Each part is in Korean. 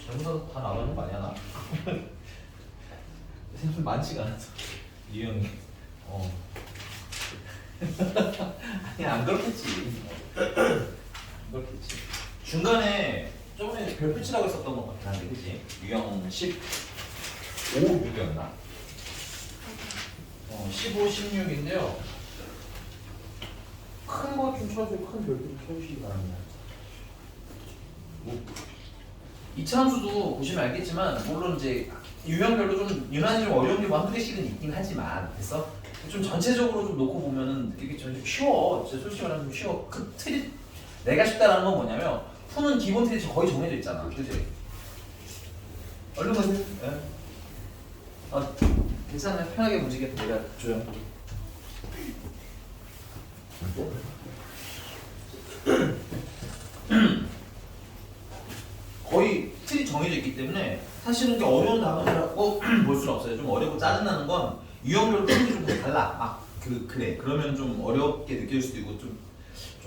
전부 다 나오는 거 아니야 나? 생각 많지가 않아서 유형이. 아니 안 그렇겠지. 안 그렇겠지. 중간에 저번에 별표 치라고 했었던 것 같긴 한데 그치? 유형 15, 6이었나? 15, 16인데요. 큰 거 좀 쳐주세요. 큰 별표 좀 쳐주시기 바랍니다. 뭐, 이차함수도 보시면 알겠지만 물론 이제 유형별로 좀 유난히 좀 어려운 게 뭐 한두 개씩은 있긴 하지만 됐어? 좀 전체적으로 좀 놓고 보면은 이게 좀 쉬워. 진짜 솔직히 말하면 좀 쉬워. 그 틀이 내가 쉽다라는 건 뭐냐면 푸는 기본 틀이 거의 정해져 있잖아. 그치? 얼른 가세요. 예. 괜찮아요. 편하게 움직여. 내가 조용. 거의 틀이 정해져 있기 때문에 사실은 어려운 단어라고 볼 수는 없어요. 좀 어렵고 짜증나는 건 유형별로 풀이 좀 달라. 그래. 그러면 좀 어렵게 느낄 수도 있고 좀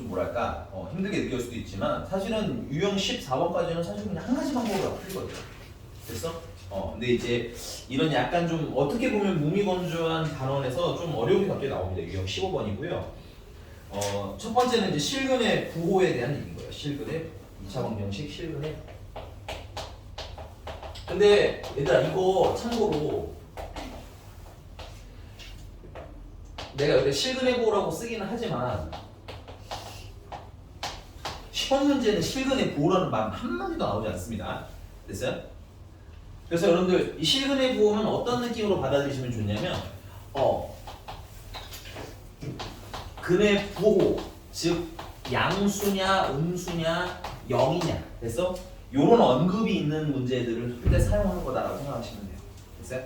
뭐랄까 힘들게 느낄 수도 있지만 사실은 유형 14번까지는 사실 그냥 한 가지 방법으로 풀거든요. 됐어? 근데 이제 이런 약간 좀 어떻게 보면 무미건조한 단원에서 좀 어려운 게 갑자기 나옵니다. 유형 15번이고요. 첫 번째는 이제 실근의 부호에 대한 얘기인 거예요. 실근의 2차 방정식 실근의. 근데 얘들아 이거 참고로 내가 여기 실근의 부호라고 쓰기는 하지만 시험 문제는 실근의 부호라는 말 한마디도 나오지 않습니다. 됐어요? 그래서 여러분들 이 실근의 부호는 어떤 느낌으로 받아들이시면 좋냐면 근의 부호 즉 양수냐 음수냐 0이냐 됐어? 요런 언급이 있는 문제들을 풀 때 사용하는 거다라고 생각하시면 돼요. 됐어요?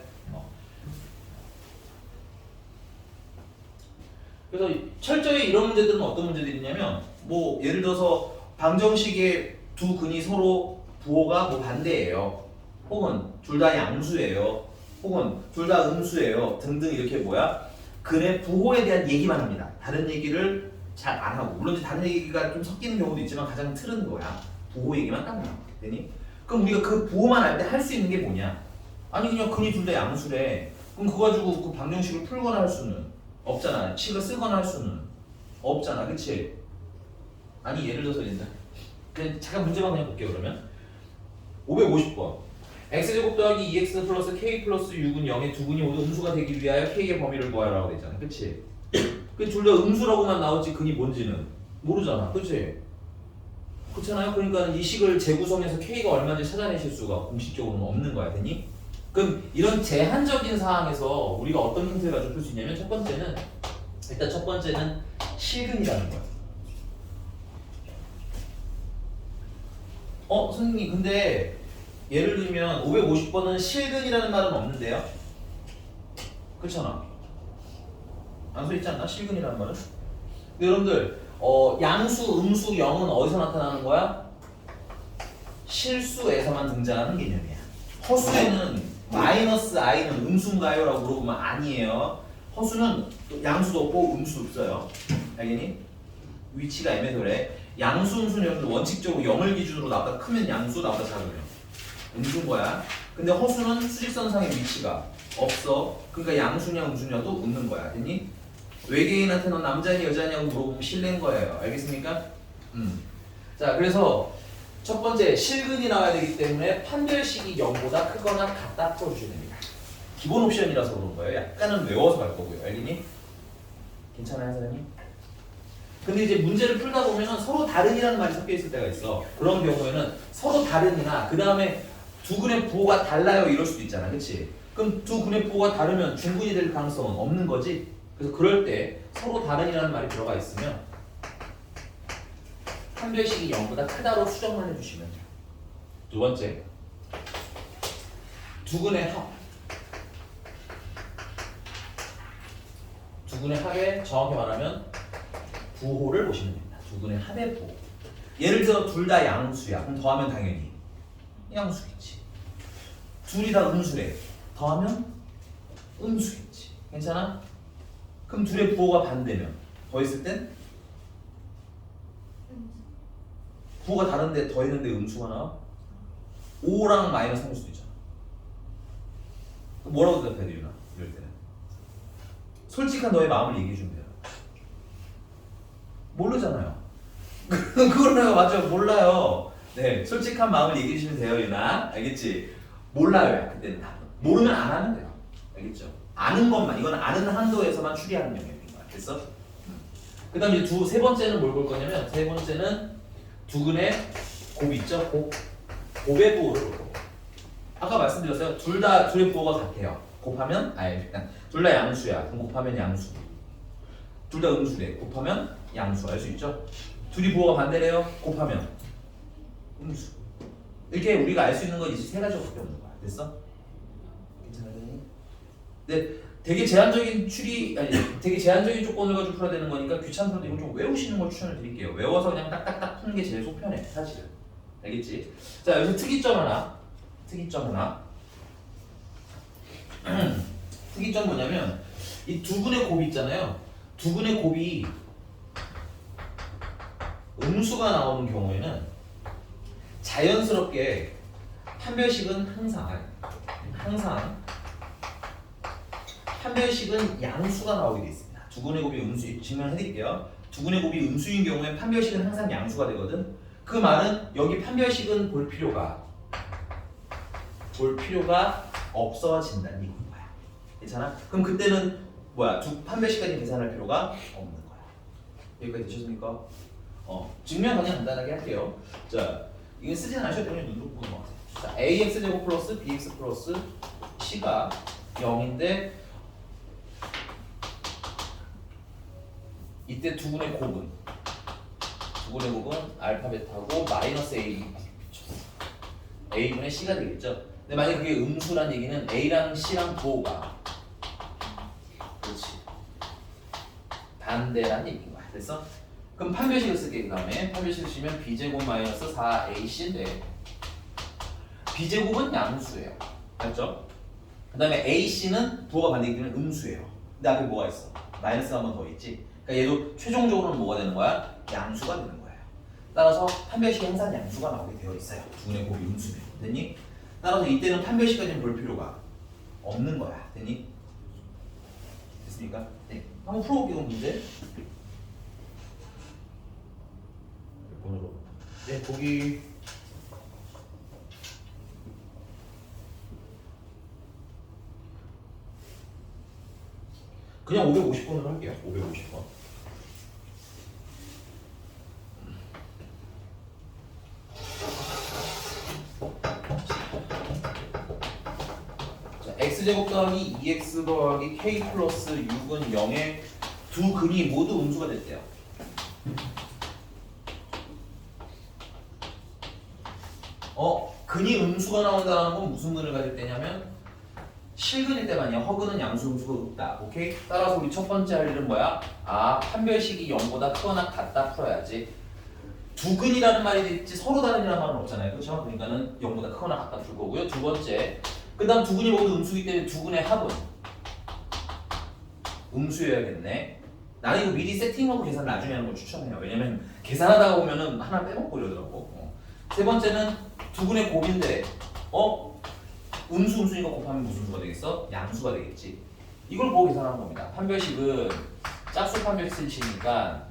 그래서 철저히 이런 문제들은 어떤 문제들이냐면 뭐 예를 들어서 방정식의 두 근이 서로 부호가 뭐 반대예요. 혹은 둘 다 양수예요. 혹은 둘 다 음수예요. 등등 이렇게 근의 부호에 대한 얘기만 합니다. 다른 얘기를 잘 안 하고 물론 이제 다른 얘기가 좀 섞이는 경우도 있지만 가장 틀은 거야. 부호 얘기만 딱 나와. 되니? 그럼 우리가 그 부호만 알 때 할 수 있는 게 뭐냐? 아니 그냥 근이 둘 다 양수래. 그럼 그거 가지고 그 방정식을 풀거나 할 수는 없잖아. 식을 쓰거나 할 수는 없잖아. 그치? 아니 예를 들어서 이제 그냥 잠깐 문제만 그냥 볼게요. 그러면 550번 x제곱 더하기 2x 플러스 k 플러스 6은 0의 두 근이 모두 음수가 되기 위하여 k의 범위를 구하라고 되잖아. 그치? 그 둘 다 음수라고만 나오지 근이 뭔지는 모르잖아. 그치? 그렇잖아요. 그러니까 이 식을 재구성해서 k가 얼마인지 찾아내실 수가 공식적으로는 없는 거야. 되니? 그럼 이런 제한적인 상황에서 우리가 어떤 힌트를 가지고 풀 수 있냐면 첫 번째는 실근이라는 거야. 선생님 근데 예를 들면 550번은 실근이라는 말은 없는데요? 그렇잖아. 안 써있지 않나? 실근이라는 말은? 근데 여러분들 양수, 음수, 0은 어디서 나타나는 거야? 실수에서만 등장하는 개념이야. 허수에는 마이너스 i는 음수인가요? 라고 물어보면 아니에요. 허수는 양수도 없고 음수도 없어요. 알겠니? 위치가 애매해서 그래. 양수, 음수는 여러분들 원칙적으로 0을 기준으로 나보다 크면 양수, 나보다 작으면 음수인 거야. 근데 허수는 수직선상의 위치가 없어. 그러니까 양수냐 음수냐도 없는 거야. 됐니? 외계인한테 너 남자냐 여자냐고 물어보면 실례인 거예요. 알겠습니까? 자, 그래서 첫 번째 실근이 나와야 되기 때문에 판별식이 0보다 크거나 같다 풀어주셔야 됩니다. 기본 옵션이라서 그런 거예요. 약간은 외워서 갈 거고요. 알겠니? 괜찮아요, 사장님? 근데 이제 문제를 풀다 보면은 서로 다른이라는 말이 섞여 있을 때가 있어. 그런 경우에는 서로 다른이나 그 다음에 두 근의 부호가 달라요 이럴 수도 있잖아. 그치? 그럼 두 근의 부호가 다르면 중근이 될 가능성은 없는 거지? 그래서 그럴 때 서로 다른이라는 말이 들어가 있으면 판별식이 0보다 크다로 수정만 해주시면 돼요. 두 번째, 두 근의 합. 두 근의 합에 정확히 말하면 부호를 보시면 됩니다. 두 근의 합의 부호. 예를 들어 둘 다 양수야. 그럼 더하면 당연히 양수겠지. 둘이 다 음수래. 더하면 음수겠지. 괜찮아? 그럼 둘의 부호가 반대면 더했을 땐 부호가 다른데 더했는데 음수가 나와? 5랑 마이너스 3일 수도 있잖아. 뭐라고 대답해야 돼, 유나? 이럴 때는. 솔직한 너의 마음을 얘기해 주면 돼요. 모르잖아요. 그걸 내가 맞죠? 몰라요. 네, 솔직한 마음을 얘기해 주시면 돼요, 유나. 알겠지? 몰라요, 그때는 답은. 모르면 안 하면 돼요. 알겠죠? 아는 것만, 이건 아는 한도에서만 추리하는 영역인 거야. 됐어? 그 다음에 이제 세 번째는 뭘 볼 거냐면, 세 번째는 두근의 곱 있죠? 곱의 부호를 볼 거고. 아까 말씀드렸어요. 둘의 부호가 같아요. 곱하면, 둘 다 양수야. 그럼 곱하면 양수. 둘 다 음수래. 곱하면 양수. 알 수 있죠? 둘이 부호가 반대래요. 곱하면 음수. 이렇게 우리가 알 수 있는 건 이제 세 가지밖에 없는 거야. 됐어? 괜찮아요? 네, 되게 제한적인 되게 제한적인 조건을 가지고 풀어야 되는 거니까 귀찮더라도 이건 좀 외우시는 걸 추천을 드릴게요. 외워서 그냥 딱딱딱 푸는 게 제일 속편해, 사실은. 알겠지? 자, 여기서 특이점 하나. 특이점 뭐냐면 이 두근의 곱이 있잖아요. 두근의 곱이 음수가 나오는 경우에는 자연스럽게 판별식은 항상 판별식은 양수가 나오게 되어 있습니다. 두근의 곱이 음수, 증명해드릴게요. 두근의 곱이 음수인 경우에 판별식은 항상 양수가 되거든. 그 말은 여기 판별식은 볼 필요가 없어진다는 얘기인 거야. 괜찮아? 그럼 그때는 뭐야? 판별식까지 계산할 필요가 없는 거야. 여기까지 되셨습니까? 증명 그냥 간단하게 할게요. 자, 이거 쓰진 않으셔도 그냥 눈으로 보는 것 같아요. 자, ax제곱 플러스 bx 플러스 c가 0인데 이때 두근의 곱은 알파 베타고 마이너스 a분의 c가 되겠죠. 근데 만약 그게 음수란 얘기는 a랑 c랑 부호가 그렇지 반대란 얘기인 거야. 됐어? 그럼 판별식을 쓸게. 그 다음에 판별식을 쓰면 b제곱 마이너스 4ac인데 b제곱은 양수예요. 맞죠? 그 다음에 ac는 부호가 반대이기 때문에 음수예요. 근데 앞에 뭐가 있어? 마이너스가 한 번 더 있지. 그러니까 얘도 최종적으로는 뭐가 되는 거야? 양수가 되는 거예요. 따라서 판별식이 항상 양수가 나오게 되어 있어요. 두근의 곱이 음수면. 됐니? 따라서 이때는 판별식까지는 볼 필요가 없는 거야. 됐니? 됐습니까? 네. 한번 풀어볼게요. 문제. 몇 번으로? 네, 보기. 그냥 550번으로 할게요. 550번. 자, x제곱 더하기 2x 더하기 k 플러스 6은 0의 두 근이 모두 음수가 됐대요. 근이 음수가 나온다는 건 무슨 근을 가질 때냐면 실근일 때만이야. 허근은 양수 음수가 없다. 오케이? 따라서 우리 첫 번째 할 일은 뭐야? 판별식이 0보다 크거나 같다 풀어야지. 두 근이라는 말이 있지 서로 다른이라는 말은 없잖아요. 그렇죠? 그러니까는 0보다 크거나 같다 풀 거고요. 두 번째, 그 다음 두 근이 모두 음수이기 때문에 두 근의 합은 음수여야겠네. 나는 이거 미리 세팅하고 계산 나중에 하는 걸 추천해요. 왜냐면 계산하다가 보면은 하나 빼먹고 이러더라고. 세 번째는 두 근의 곱인데 음수니까 곱하면 무슨 수가 되겠어? 양수가 되겠지. 이걸 보고 계산하는 겁니다. 판별식은 짝수 판별식이니까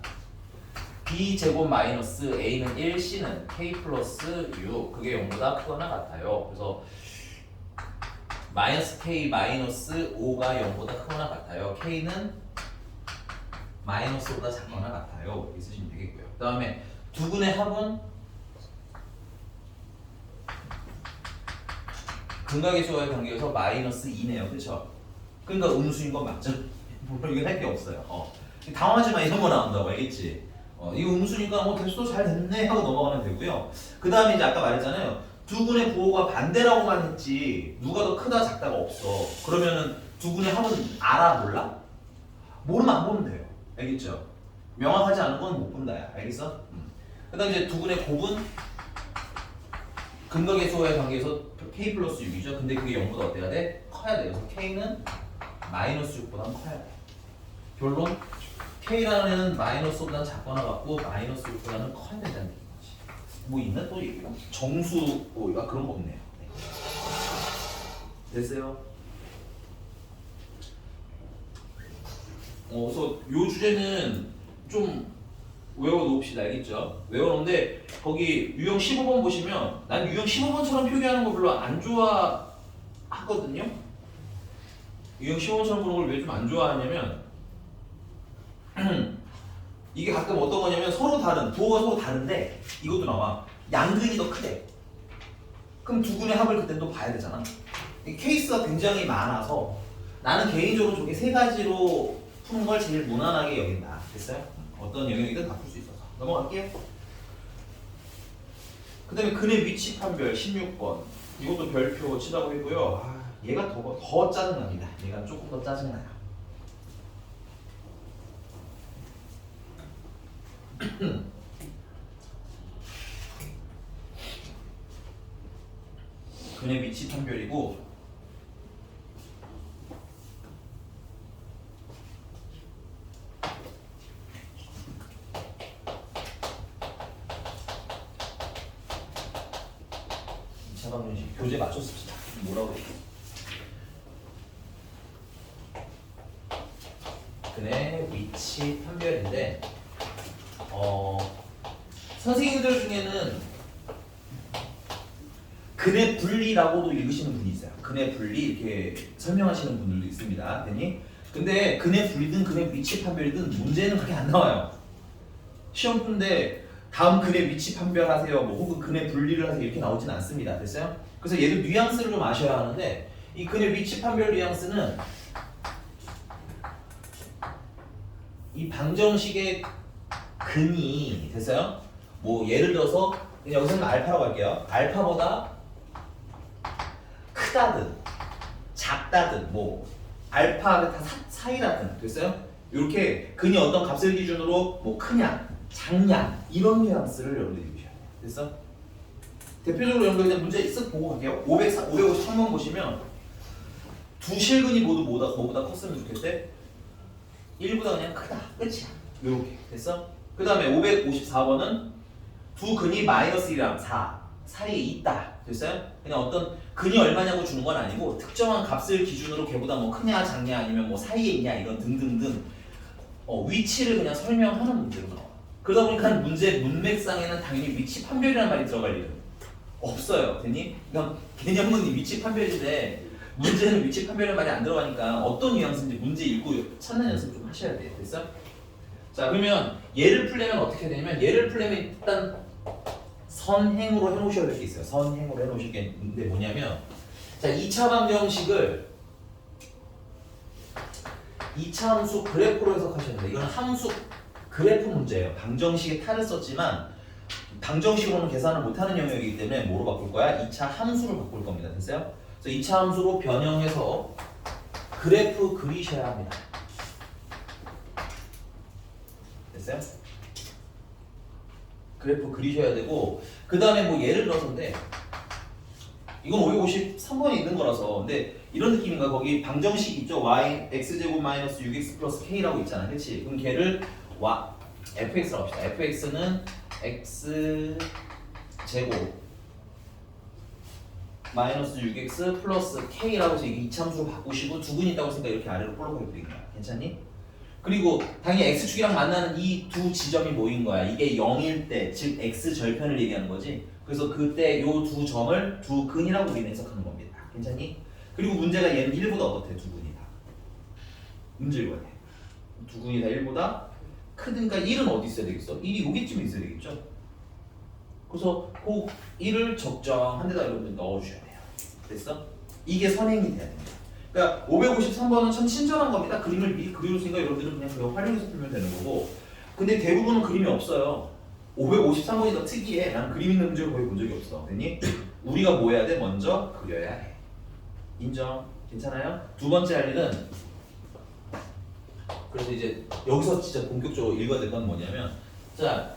b제곱 마이너스 a는 1, c는 k 플러스 6 그게 0보다 크거나 같아요. 그래서 마이너스 k 마이너스 5가 0보다 크거나 같아요. k는 마이너스보다 작거나 같아요. 이렇게 쓰시면 되겠고요. 그 다음에 두 근의 합은 근각의 수와의 관계에서 마이너스 2네요. 그렇죠? 그러니까 음수인 건 맞죠? 물론 이건 할 게 없어요. 당황하지 마. 이런 거 나온다고 알겠지? 이거 음수니까 됐어 잘 됐네 하고 넘어가면 되고요. 그 다음에 이제 아까 말했잖아요. 두 근의 부호가 반대라고만 했지 누가 더 크다 작다가 없어. 그러면은 두 근의 합은 알아 몰라? 모르면 안 보면 돼요. 알겠죠? 명확하지 않은 건 못 본다야. 알겠어? 그 다음에 이제 두 근의 곱은 근각의 수와의 관계에서 k 플러스 6이죠. 근데 그게 0보다 어때야 돼? 커야 돼. 그래서 k는 마이너스 6보다는 커야 돼. 결론 k라는 애는 마이너스보다는 작거나 같고 마이너스 6보다는 커야 된다는 얘기인 거지. 뭐 있나 또 정수 뭐 그런 거 없네요. 네. 됐어요? 그래서 요 주제는 좀 외워놓읍시다. 알겠죠? 외워놓는데 거기 유형 15번 보시면 난 유형 15번처럼 표기하는 거 별로 안 좋아하거든요. 유형 15번처럼 보는 걸 왜 좀 안 좋아하냐면 이게 가끔 어떤 거냐면 서로 다른 부호가 서로 다른데 이것도 나와 양근이 더 크대. 그럼 두 군의 합을 그때 또 봐야 되잖아. 이 케이스가 굉장히 많아서 나는 개인적으로 저게 세 가지로 푸는 걸 제일 무난하게 여긴다. 됐어요? 어떤 영역이든 다 풀 수 있어서 넘어갈게요. 그 다음에 근의 위치 판별 16번 이것도 별표 치라고 했고요. 얘가 더 짜증납니다. 얘가 조금 더 짜증나요. 근의 위치 판별이고 자방정식 교재 맞췄습니다. 뭐라고 했어? 근의 위치 판별인데 선생님들 중에는 근의 분리라고도 읽으시는 분이 있어요. 근의 분리 이렇게 설명하시는 분들도 있습니다. 근데 근의 분리든 근의 위치 판별이든 문제는 그렇게 안 나와요. 시험 푸는데 다음 근의 위치 판별하세요. 뭐 혹은 근의 분리를 하세요. 이렇게 나오진 않습니다. 됐어요? 그래서 얘도 뉘앙스를 좀 아셔야 하는데 이 근의 위치 판별 뉘앙스는 이 방정식의 근이 됐어요? 뭐 예를 들어서 그냥 여기서는 알파라고 할게요. 알파보다 크다든 작다든 뭐 알파가 다 사이라든 됐어요? 이렇게 근이 어떤 값을 기준으로 뭐 크냐 작냐 이런 뉘앙스를 여러분들이 보셔야 돼요. 됐어? 대표적으로 여러분들 그냥 문제 쓱 보고 갈게요. 553번 보시면 두 실근이 모두 뭐보다 컸으면 좋겠대? 1보다 그냥 크다. 끝이야. 요렇게 됐어? 그 다음에 554번은 두 근이 마이너스 1이랑 4 사이에 있다. 됐어요? 그냥 어떤 근이 얼마냐고 주는 건 아니고 특정한 값을 기준으로 걔보다 뭐 크냐 작냐 아니면 뭐 사이에 있냐 이런 등등등 위치를 그냥 설명하는 문제로 나와. 그러다 보니까 문제 문맥상에는 당연히 위치 판별이라는 말이 들어갈 일은 없어요. 됐니? 그러니까 개념은 위치 판별인데 문제는 위치 판별이라는 말이 안 들어가니까 어떤 뉘앙스인지 문제 읽고 찾는 연습 좀 하셔야 돼요. 됐어? 자 그러면 얘를 풀려면 어떻게 되냐면 얘를 풀려면 일단 선행으로 해놓으셔야 될 게 있어요. 선행으로 해놓으실 게 있는데 뭐냐면 자 2차 방정식을 2차 함수 그래프로 해석하셔야 돼요. 이건 함수 그래프 문제예요. 방정식에 탈을 썼지만 방정식으로는 계산을 못하는 영역이기 때문에 뭐로 바꿀 거야? 2차 함수로 바꿀 겁니다. 됐어요? 그래서 2차 함수로 변형해서 그래프 그리셔야 합니다. 됐어요? 그래프 그리셔야 되고 그 다음에 뭐 예를 들어서인데 이건 553번에 있는 거라서 근데 이런 느낌인가 거기 방정식 있죠? y x제곱 마이너스 6x 플러스 k라고 있잖아. 그치? 그럼 걔를 fx라고 합시다. fx는 x 제곱 마이너스 6x 플러스 k라고 해서 이게 이차함수로 바꾸시고 두 근 있다고 했으니까 이렇게 아래로 볼록 해버린 거야. 괜찮니? 그리고 당연히 x축이랑 만나는 이 두 지점이 뭐인 거야? 이게 0일 때, 즉 x 절편을 얘기하는 거지. 그래서 그때 요 두 점을 두 근이라고 우리는 해석하는 겁니다. 괜찮니? 그리고 문제가 얘는 1보다 어떻대? 두 근이 다. 문제 읽어야 돼. 두 근이 다 1보다 크니까 1은 어디 있어야 되겠어? 1이 여기쯤에 있어야 되겠죠? 그래서 그 1을 적정한 데다 여러분들 넣어주셔야 돼요. 됐어? 이게 선행이 돼야 됩니다. 그러니까 553번은 참 친절한 겁니다. 그림을 미리 그려줬으니까 여러분들은 그냥 그거 활용해서 풀면 되는 거고 근데 대부분은 그림이 없어요. 553번이 더 특이해. 난 그림 있는 문제를 거의 본 적이 없어. 됐니? 우리가 뭐 해야 돼? 먼저 그려야 해. 인정? 괜찮아요? 두 번째 할 일은 그래서 이제 여기서 진짜 본격적으로 읽어야 될 건 뭐냐면 자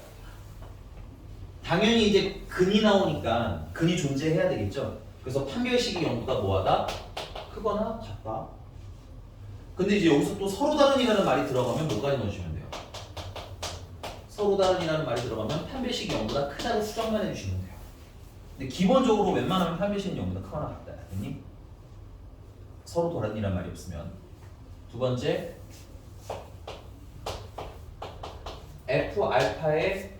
당연히 이제 근이 나오니까 근이 존재해야 되겠죠? 그래서 판별식이 0보다 뭐하다? 크거나 같다. 근데 이제 여기서 또 서로 다른이라는 말이 들어가면 뭐까지 넣으시면 돼요? 서로 다른이라는 말이 들어가면 판별식이 0보다 크다고 수정만 해주시면 돼요. 근데 기본적으로 웬만하면 판별식은 0보다 크거나 같다. 됐니? 서로 다른이라는 말이 없으면. 두 번째, F 알파의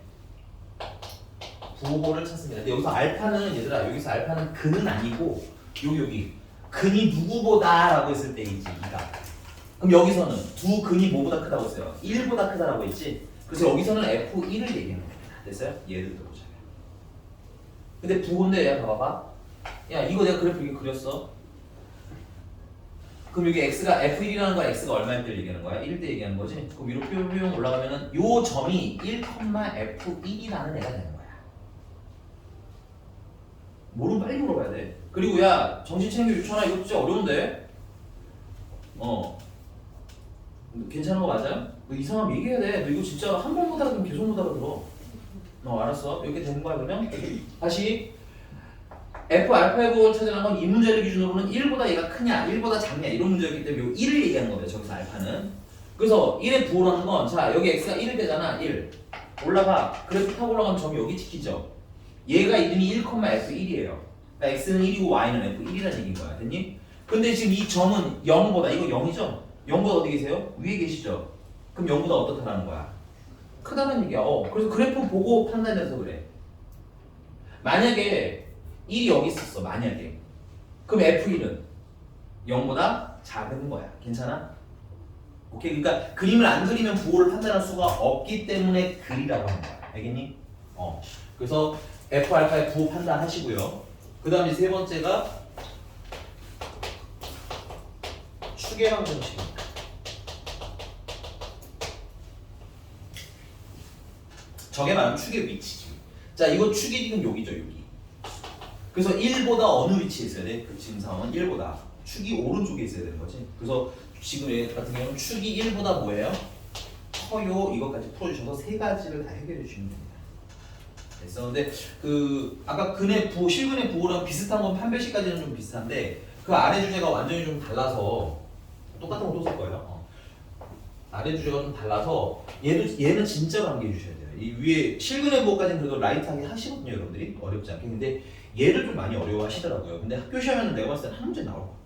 부호를 찾습니다. 근데 여기서 알파는 얘들아, 여기서 알파는 근은 아니고 여기 근이 누구보다라고 했을 때이지. 그러니까 그럼 여기서는 두 근이 뭐보다 크다고 했어요? 1보다 크다라고 했지. 그래서 여기서는 F1을 얘기하는 겁니다. 됐어요? 예를 들어보자. 근데 부호인데 야 봐봐. 야 이거 내가 그래프 이렇게 그렸어. 그럼 여기 x가 f1이라는 거 x가 얼마일 때 얘기하는 거야? 1일 때 얘기하는 거지? 그럼 위로 뿅뿅 올라가면은 요 점이 1,f1이라는 애가 되는 거야. 뭐를 빨리 물어봐야 돼. 그리고 야 정신 챙겨 유천아 이거 진짜 어려운데? 괜찮은 거 맞아? 너 이상하면 얘기해야 돼. 너 이거 진짜 한 번 못 알아들으면 계속 못 알아들어. 알았어. 이렇게 되는 거야 그러면? 다시 F 알파의 부호를 찾으라는 건 이 문제를 기준으로는 1보다 얘가 크냐 1보다 작냐 이런 문제였기 때문에 요 1을 얘기하는 거예요. 저기서 알파는. 그래서 1의 부호라는 건 자 여기 x가 1일 때잖아. 1 올라가. 그래프 타고 올라가면 점이 여기 찍히죠. 얘가 이름이 1,f1이에요. 그러니까 x는 1이고 y는 f1이라는 얘기인 거야. 됐니? 근데 지금 이 점은 0보다 이거 0이죠? 0보다 어디 계세요? 위에 계시죠? 그럼 0보다 어떻다라는 거야? 크다는 얘기야. 그래서 그래프 보고 판단해서 그래. 만약에 1이 여기 있었어. 만약에. 그럼 F1은 0보다 작은 거야. 괜찮아? 오케이. 그러니까 그림을 안 그리면 부호를 판단할 수가 없기 때문에 그리라고 하는 거야. 알겠니? 그래서 F 알파의 부호 판단하시고요. 그 다음에 세 번째가 추계방 정식입니다. 저게 말하면 축의 위치지. 자, 이거 축이 지금 여기죠, 여기. 그래서 1보다 어느 위치에 있어야 돼? 그 지금 상황은 1보다. 축이 오른쪽에 있어야 되는 거지. 그래서 지금 얘 같은 경우는 축이 1보다 뭐예요? 커요. 이것까지 풀어주셔서 세 가지를 다 해결해 주시면 됩니다. 됐어. 근데 그 아까 근의 부호, 실근의 부호랑 비슷한 건 판별식까지는 좀 비슷한데 그 아래 주제가 완전히 좀 달라서 똑같은 거 또 쓸 거예요. 아래 주제가 좀 달라서 얘는 진짜로 암기해 주셔야 돼요. 이 위에 실근의 부호까지는 그래도 라이트하게 하시거든요, 여러분들이 어렵지 않게. 근데 얘를 좀 많이 어려워하시더라고요. 근데 학교 시험에는 내가 봤을 때는 한 문제 나올 것 같아요.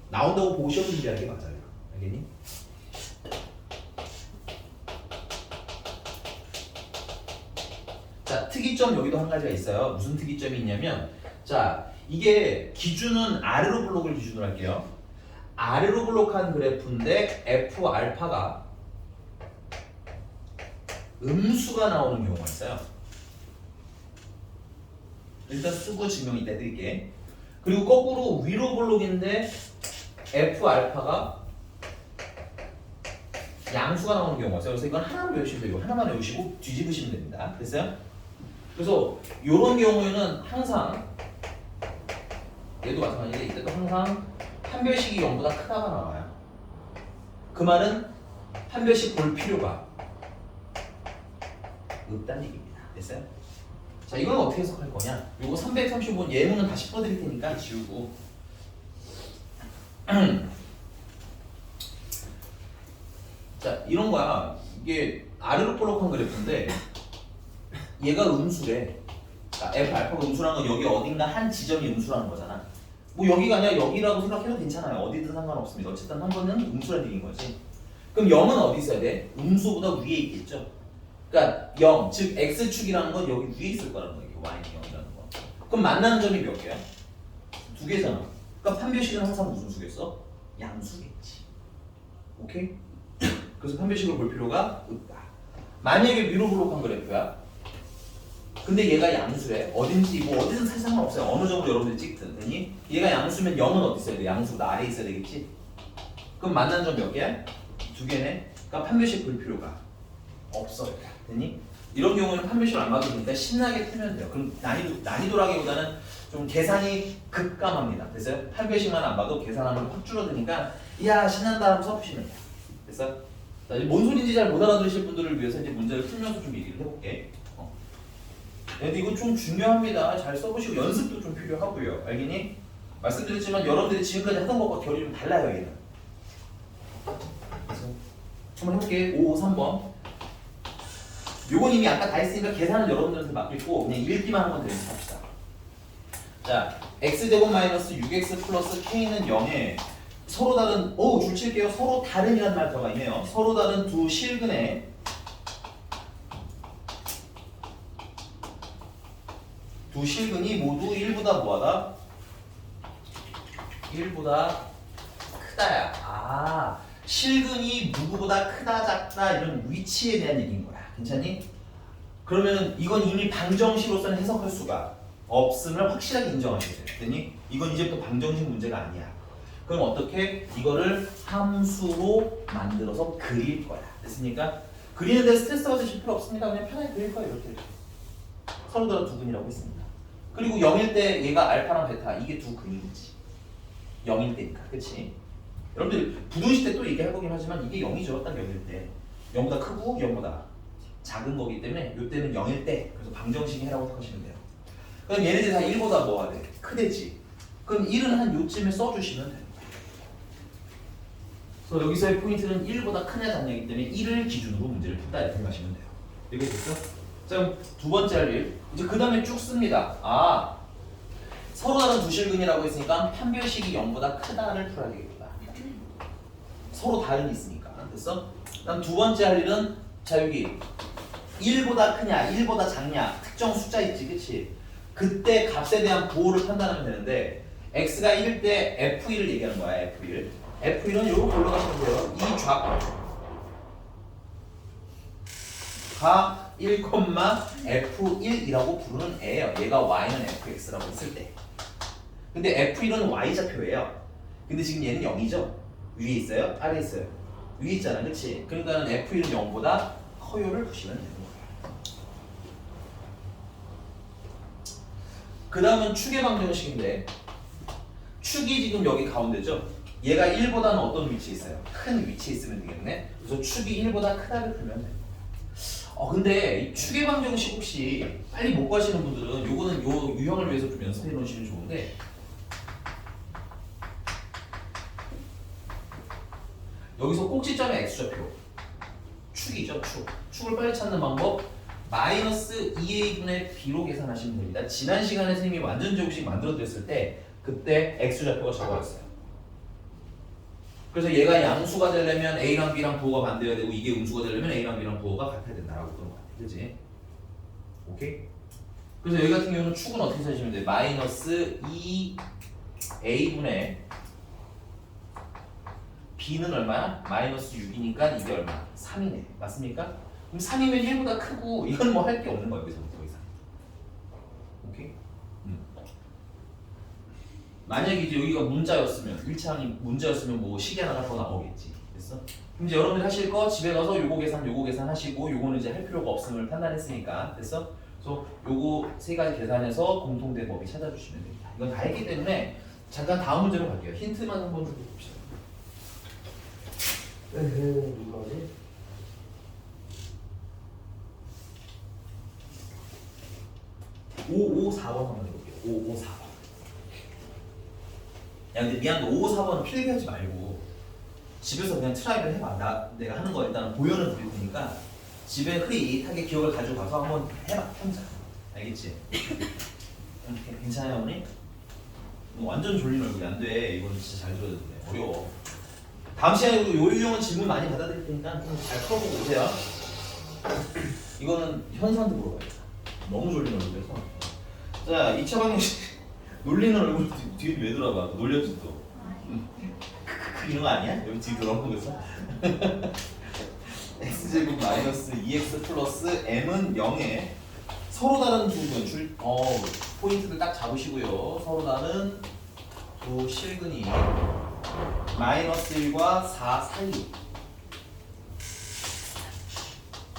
나온다고 보고 시험 준비하는 게 맞아요. 알겠니? 자, 특이점 여기도 한 가지가 있어요. 무슨 특이점이 있냐면 자, 이게 기준은 아래로 블록을 기준으로 할게요. 아래로 블록한 그래프인데 F 알파가 음수가 나오는 경우가 있어요. 일단 쓰고 증명 이따 드릴게. 그리고 거꾸로 위로 블록인데 F 알파가 양수가 나오는 경우가 있어요. 그래서 이건 하나만 외우시면 돼요. 하나만 외우시고 뒤집으시면 됩니다. 됐어요? 그래서 이런 경우에는 항상 얘도 마찬가지인데 이때도 항상 판별식이 0보다 크다가 나와요. 그 말은 판별식 볼 필요가 없다는 얘기입니다. 됐어요? 자, 이건 어떻게 해석할 거냐? 요거 335번 예문은 다시 풀어드릴 테니까 지우고 자, 이런 거야. 이게 아래로 볼록한 그래프인데 얘가 음수래. 그러니까 F 알파가 음수라는 건 여기 어딘가 한 지점이 음수라는 거잖아. 뭐 여기가 아니라 여기라고 생각해도 괜찮아요. 어디든 상관없습니다. 어쨌든 한 번은 음수라는 얘기인 거지. 그럼 0은 어디 있어야 돼? 음수보다 위에 있겠죠. 그러니까 0, 즉 x축이라는 건 여기 위에 있을 거라는 거예요. y는 0이라는 거. 그럼 만나는 점이 몇 개야? 두 개잖아. 그러니까 판별식은 항상 무슨 수겠어? 양수겠지. 오케이? 그래서 판별식을 볼 필요가 없다. 만약에 위로 블록한 그래프야. 근데 얘가 양수래. 어딘지 뭐 어디든 사실 상관없어요. 어느 점으로 여러분들이 찍든. 되니? 얘가 양수면 0은 어디 있어야 돼? 양수보다 아래에 있어야 되겠지? 그럼 만나는 점 몇 개야? 두 개네. 그러니까 판별식 볼 필요가 없어요. 되니? 이런 경우는 판별식을 안 봐도 되니까 신나게 풀면 돼요. 그럼 난이도라기보다는 좀 계산이 급감합니다. 됐어요? 판별식만 안 봐도 계산하면 확 줄어드니까 이야 신난다 하면 써보시면 돼요. 됐어? 자, 이제 뭔 소리인지 잘 못 알아들으실 분들을 위해서 이제 문제를 풀면서 좀 얘기를 해볼게. 근데 이거 좀 중요합니다. 잘 써보시고 연습도 좀 필요하고요. 알겠니? 말씀드렸지만 여러분들이 지금까지 하던 것과 결이 좀 달라요. 얘는. 그래서 한번 해볼게. 5, 3번. 요건 이미 아까 다 했으니까 계산은 여러분들한테 맡기고 그냥 읽기만 한번 대입합시다. 자, x제곱 마이너스 6x 플러스 k는 0에 서로 다른 줄 칠게요. 서로 다른이란 말 들어가 있네요. 서로 다른 두 실근의 두 실근이 모두 1보다 뭐하다? 1보다 크다야. 아, 실근이 누구보다 크다 작다 이런 위치에 대한 얘기인 거야. 괜찮니? 그러면 이건 이미 방정식으로서는 해석할 수가 없음을 확실하게 인정하셔야 돼. 됐니? 이건 이제부터 방정식 문제가 아니야. 그럼 어떻게? 이거를 함수로 만들어서 그릴 거야. 됐습니까? 그리는데 스트레스 받으실 필요 없습니다. 그냥 편하게 그릴 거예요. 이렇게. 서로 다른 두 근이라고 했습니다. 그리고 0일 때 얘가 알파랑 베타 이게 두 근이지. 0일 때니까. 그치? 여러분들 부등식 때 또 얘기해보긴 하지만 이게 0이죠. 딱 0일 때. 0보다 크고 0보다 작은 거기 때문에 이때는 0일 때. 그래서 방정식 해라고 생각하시면 돼요. 그럼 얘네들이 다 1보다 뭐가 돼? 크대지. 그럼 1은 한 요쯤에 써주시면 돼요. 그래서 여기서의 포인트는 1보다 크냐 작냐이기 때문에 1을 기준으로 문제를 푼다 이렇게 생각하시면 돼요. 이게 됐어? 자, 그럼 두 번째 할 일. 이제 그 다음에 쭉 씁니다. 아, 서로 다른 두 실근이라고 했으니까 판별식이 0보다 크다를 풀어야 되겠구나. 서로 다른 게 있으니까. 됐어? 그다음 두 번째 할 일은 자 여기 1보다 크냐 1보다 작냐 특정 숫자 있지 그치? 그때 값에 대한 부호를 판단하면 되는데 x가 1일 때 f1을 얘기하는 거야. f1 F1은 요렇게 올라가시면 돼요. 이 좌가 1, F1이라고 부르는 애예요. 얘가 y는 fx라고 했을 때. 근데 F1은 y좌표예요. 근데 지금 얘는 0이죠? 위에 있어요? 아래에 있어요? 위에 있잖아, 그치? 그러니까 F1은 0보다 커요를 보시면 되는 거예요. 그 다음은 축의 방정식인데 축이 지금 여기 가운데죠? 얘가 1보다는 어떤 위치에 있어요? 큰 위치에 있으면 되겠네. 그래서 축이 1보다 크다를 풀면 돼요. 근데 이 축의 방정식 혹시 빨리 못 가시는 분들은 요거는 요 유형을 위해서 좀 연습해 놓으시면 좋은데 여기서 꼭지점의 x좌표 축이죠. 축을 빨리 찾는 방법 마이너스 2a분의 b로 계산하시면 됩니다. 지난 시간에 선생님이 완전 제곱식 만들어 드렸을 때 그때 x좌표가 저거였어요. 그래서 얘가 양수가 되려면 a랑 b랑 부호가 반대여야 되고 이게 음수가 되려면 a랑 b랑 부호가 같아야 된다라고 그런 거 같아. 그치? 오케이? 그래서 여기 같은 경우는 축은 어떻게 찾으시면 돼? 마이너스 2a분의 b는 얼마야? 마이너스 6이니까 이게 얼마? 3이네. 맞습니까? 그럼 3이면 1보다 크고 이건 뭐 할 게 없는 거야. 여기서부터 이상. 오케이? 만약에 이제 여기가 문자였으면 1차원이 문자였으면 뭐 식이 하나가 더 나오겠지. 됐어? 그럼 이제 여러분들 하실 거 집에 가서 요거 계산 하시고 요거는 이제 할 필요가 없음을 판단했으니까 됐어? 그래서 요거 세 가지 계산해서 공통된 법이 찾아주시면 됩니다. 이건 다 했기 때문에 잠깐 다음 문제로 갈게요. 힌트만 한번 좀 봅시다. 이거지? 554번 한번 해볼게요. 554번. 야 근데 미안한데 554번은 필기하지 말고 집에서 그냥 트라이를 해봐. 내가 하는 거 일단 보여는 드릴 테니까 집에 흐릿하게 기억을 가지고 가서 한번 해봐. 혼자. 알겠지? 괜찮아요 어머니? 완전 졸린 얼굴이 안 돼. 이건 진짜 잘 들어야 돼. 어려워. 다음 시간에도 요 유형은 질문 많이 받아드릴 테니까 좀 잘 풀어보고 오세요. 이거는 현수한테 물어봐야겠다. 너무 졸린 얼굴이라서. 자, 2차 방정식 놀리는 얼굴 뒤에 왜 돌아봐? 놀렸지 또. 이런 거 아니야? 여기 뒤에 돌아보면서. x제곱 마이너스 2x 플러스 m은 0에 서로 다른 두 근, 포인트를 딱 잡으시고요. 서로 다른 두 실근이 마이너스 1과 4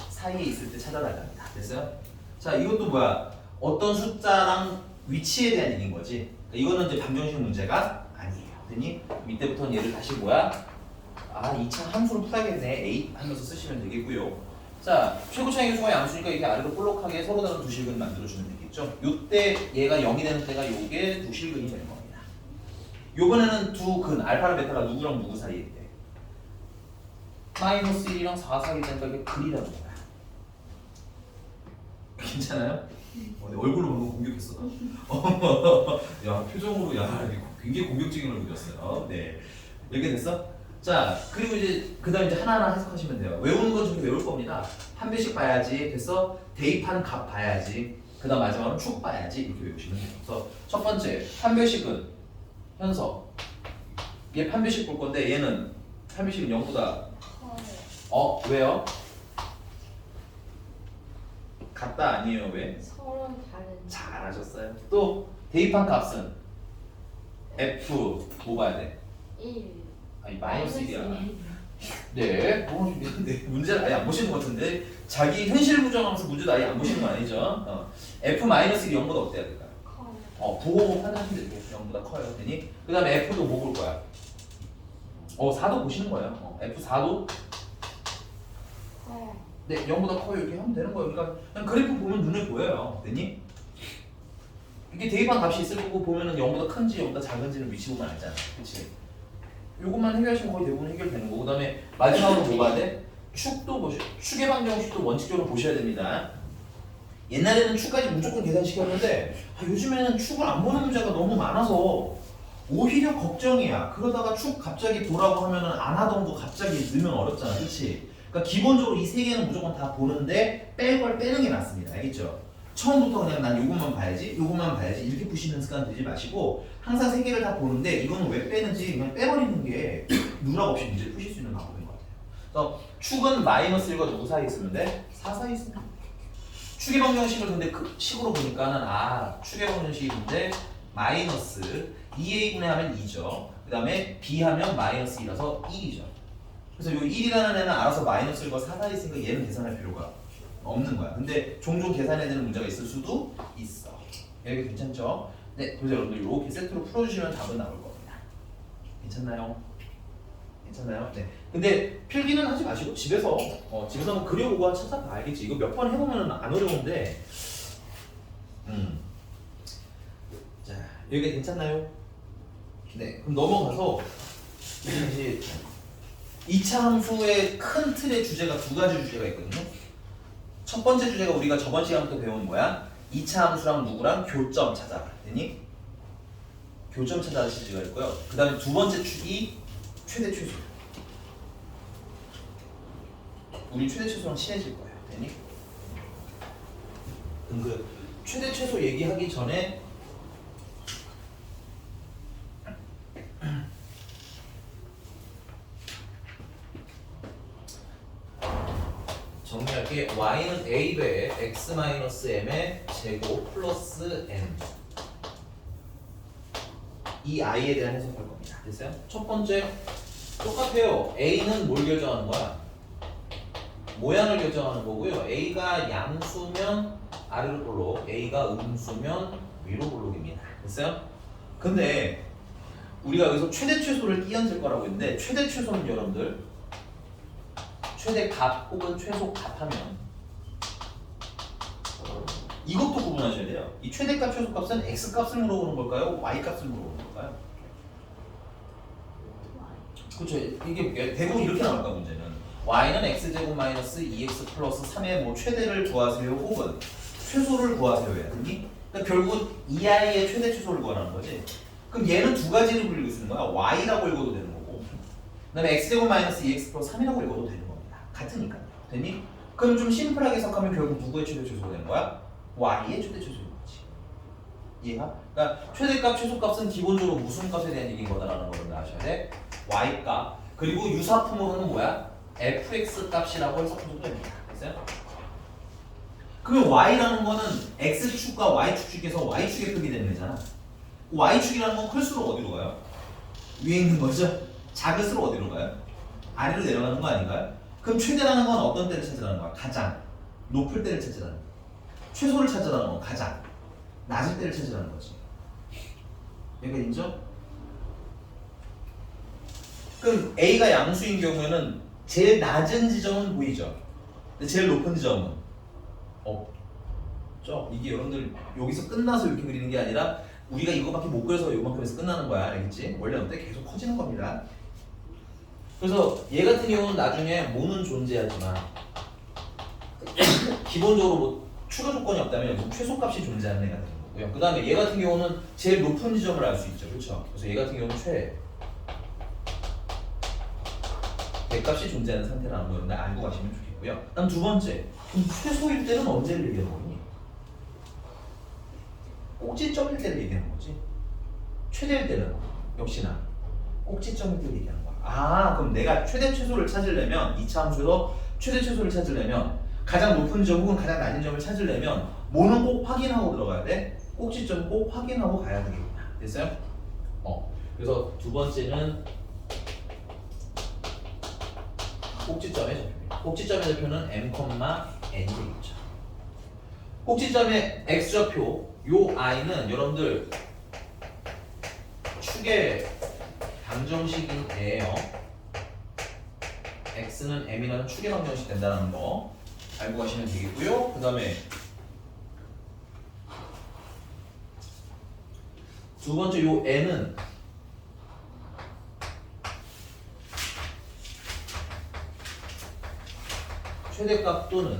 사이에 있을 때 찾아달랍니다. 됐어요? 자, 이것도 뭐야? 어떤 숫자랑 위치에 대한 얘기인 거지. 이거는 이제 방정식 문제가 아니에요. 됐니? 이때부터는 얘를 다시 뭐야? 2차 함수로 풀어야겠네. A 하면서 쓰시면 되겠고요. 자, 최고차의 수가 양수니까 이게 아래로 볼록하게 서로 다른 두 실근 만들어주면 되겠죠. 요때 얘가 0이 되는 때가 요게 두 실근이 되는 겁니다. 요번에는 두 근, 알파랑 베타가 누구랑 누구 사이에 있대? 마이너스 1이랑 4 사이에 있다니까 이게 근이라는 거야. 괜찮아요? 내 얼굴로 방금 공격했어. 야 표정으로 야 굉장히 공격적인 얼굴이었어요. 네 이렇게 됐어? 자 그리고 이제 그다음 이제 하나하나 해석하시면 돼요. 외우는 건 좀 외울 겁니다. 한 배씩 봐야지. 됐어? 대입한 값 봐야지. 그다음 마지막으로 축 봐야지. 이렇게 외우시면 돼요. 그래서 첫 번째 한 배씩은 현석. 얘 판별식 볼 건데 얘는 판별식은 0보다 왜요? 같다 아니에요 왜? 서로 다른. 잘하셨어요. 또 대입한 값은 F 뭐 봐야 돼? 1. 아니 마이너스 1이야. 네, 네 문제를 아예 안 보시는 것 같은데 자기 현실 부정하면서 문제도 아예 안 보시는 거 아니죠? F 마이너스 1이 0보다 어때야 될까요? 커요. 부호 판단하시면 되죠. 0보다 커요. 되니? 그 다음에 F도 뭐 볼 거야? 4도 보시는 거예요. F4도 커요. 네, 0보다 커요. 이렇게 하면 되는 거예요. 그러니까 그냥 그래프 보면 눈에 보여요. 되니? 이게 대입한 값이 있을 거고 보면은 0보다 큰지 0보다 작은지는 위치 보면 알잖아. 그치? 요것만 해결하시면 거의 대부분 해결되는 거고 그 다음에 마지막으로 뭐 봐야 돼? 축도 보셔. 축의 방정식도 원칙적으로 보셔야 됩니다. 옛날에는 축까지 무조건 계산시켰는데 요즘에는 축을 안 보는 문제가 너무 많아서 오히려 걱정이야. 그러다가 축 갑자기 보라고 하면은 안 하던 거 갑자기 넣으면 어렵잖아. 그치? 그러니까 기본적으로 이 세 개는 무조건 다 보는데 뺄 걸 빼는 게 맞습니다. 알겠죠? 처음부터 그냥 난 요것만 봐야지, 요것만 봐야지 이렇게 푸시는 습관 들지 마시고 항상 세 개를 다 보는데 이거는 왜 빼는지 그냥 빼버리는 게 누락 없이 문제 푸실 수 있는 방법인 것 같아요. 그래서 축은 마이너스 1과 누구 사이에 있으면 돼? 4 사이에 있으면 돼. 축의 방정식을 근데 그 식으로 보니까는 축의 방정식이 근데 마이너스 2a분의 하면 2죠. 그 다음에 b 하면 마이너스 2라서 1이죠. 그래서 요 1이라는 애는 알아서 마이너스 1과 4 사이에 있으니까 얘는 계산할 필요가 없는 거야. 근데 종종 계산해야 되는 문제가 있을 수도 있어. 여기 괜찮죠? 네, 그래서 여러분들 이렇게 세트로 풀어주시면 답은 나올 겁니다. 괜찮나요? 괜찮나요? 네. 근데 필기는 하지 마시고 집에서 집에서 한번 그려보고 찾아봐 알겠지? 이거 몇 번 해보면 안 어려운데. 자, 여기가 괜찮나요? 네, 그럼 넘어가서 이제 2차 함수의 큰 틀의 주제가 두 가지 주제가 있거든요. 첫 번째 주제가 우리가 저번 시간부터 배운 뭐야? 2차 함수랑 누구랑 교점 찾아라. 되니? 교점 찾아라 시제가 있고요. 그 다음에 두 번째 축이 최대 최소. 우리 최대 최소랑 친해질 거예요. 되니? 그럼 그 최대 최소 얘기하기 전에 정리할게. y는 a배 x-m의 제곱 플러스 n 이 i에 대한 해석할 겁니다. 됐어요? 첫 번째 똑같아요. a는 뭘 결정하는 거야? 모양을 결정하는 거고요. a가 양수면 아래로 볼록, a가 음수면 위로 볼록입니다. 됐어요? 근데 우리가 여기서 최대 최소를 끼얹을 거라고 했는데 최대 최소는 여러분들 최대 값 혹은 최소 값하면 이것도 구분하셔야 돼요. 이 최대값, 최소값은 x값을 물어보는 걸까요? y값을 물어보는 걸까요? 그렇죠. 이게 대부분 이렇게 나올까 문제는 y는 x제곱 마이너스 2x 플러스 3의 뭐 최대를 구하세요 혹은 최소를 구하세요 해야 되니? 그러니까 결국은 이 i의 최대 최소를 구하라는 거지. 그럼 얘는 두 가지를 불리고 쓰는 거야. y라고 읽어도 되는 거고 그 다음에 x제곱 마이너스 2x 플러스 3이라고 읽어도 되는 겁니다. 같으니까요. 되니? 그럼 좀 심플하게 해석하면 결국 누구의 최대 최소가 되는 거야? y의 최대 최소인 거지. 이해가? 그러니까 최대값, 최소값은 기본적으로 무슨 값에 대한 얘기인 거다라는 걸 아셔야 돼. y값. 그리고 유사품으로는 뭐야? fx 값이라고 해석해도 됩니다. 됐어요? 그러면 y라는 거는 x축과 y축 중에서 y축에 표기되는 거잖아. y축이라는 건 클수록 어디로 가요? 위에 있는 거죠? 작을수록 어디로 가요? 아래로 내려가는 거 아닌가요? 그럼 최대라는 건 어떤 때를 찾으라는 거야? 가장 높을 때를 찾으라는 거야. 최소를 찾으라는 건 가장 낮을 때를 찾으라는 거지. 얘가 인정? 그럼 A가 양수인 경우에는 제일 낮은 지점은 보이죠? 근데 제일 높은 지점은 없죠? 이게 여러분들 여기서 끝나서 이렇게 그리는 게 아니라 우리가 이거밖에 못 그려서 요만큼에서 끝나는 거야. 알겠지? 원래 어때? 계속 커지는 겁니다. 그래서 얘 같은 경우는 나중에 뭐는 존재하지만 기본적으로 뭐 추가 조건이 없다면 여기서 최소값이 존재하는 애가 되는 거고요. 그 다음에 얘 같은 경우는 제일 높은 지점을 알 수 있죠. 그렇죠? 그래서 얘 같은 경우는 대값이 존재하는 상태라는 거 여러분들 알고 가시면 좋겠고요. 다음 두 번째, 그럼 최소일 때는 언제를 얘기하는 거니? 꼭지점일 때를 얘기하는 거지. 최대일 때는 역시나 꼭지점일 때를 얘기하는 거야. 아, 그럼 내가 최대 최소를 찾으려면 2차 함수에서 최대 최소를 찾으려면 가장 높은 점 혹은 가장 낮은 점을 찾으려면 뭐는 꼭 확인하고 들어가야 돼? 꼭지점 꼭 확인하고 가야 되겠구나. 됐어요? 그래서 두 번째는 꼭지점의 좌표입니다. 꼭지점의 좌표는 m, n이 되겠죠. 꼭지점의 x좌표 요 i는 여러분들 축의 방정식이에요. x는 m이라는 축의 방정식 된다는 거 알고 가시면 되겠고요. 그 다음에 두 번째 요 n은 최대값 또는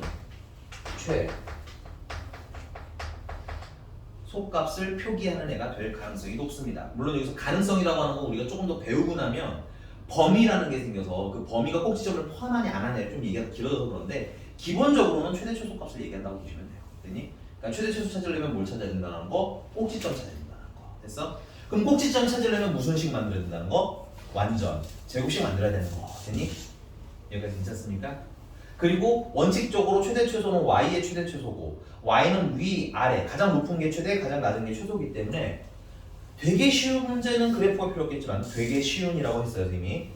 최소값을 표기하는 애가 될 가능성이 높습니다. 물론 여기서 가능성이라고 하는 건 우리가 조금 더 배우고 나면 범위라는 게 생겨서 그 범위가 꼭지점을 포함하냐 안 하냐를 좀 얘기가 길어져서 그런데 기본적으로는 최대 최소값을 얘기한다고 보시면 돼요. 됐니? 그러니까 최대 최소 찾으려면 뭘 찾아야 된다는 거? 꼭지점 찾아야 된다는 거. 됐어? 그럼 꼭지점 찾으려면 무슨 식 만들어야 된다는 거? 완전 제곱식 만들어야 되는 거. 됐니? 여기까지 괜찮습니까? 그리고 원칙적으로 최대 최소는 y의 최대 최소고 y는 위, 아래 가장 높은 게 최대, 가장 낮은 게 최소이기 때문에 되게 쉬운 문제는 그래프가 필요 없겠지만 되게 쉬운이라고 했어요 선생님이.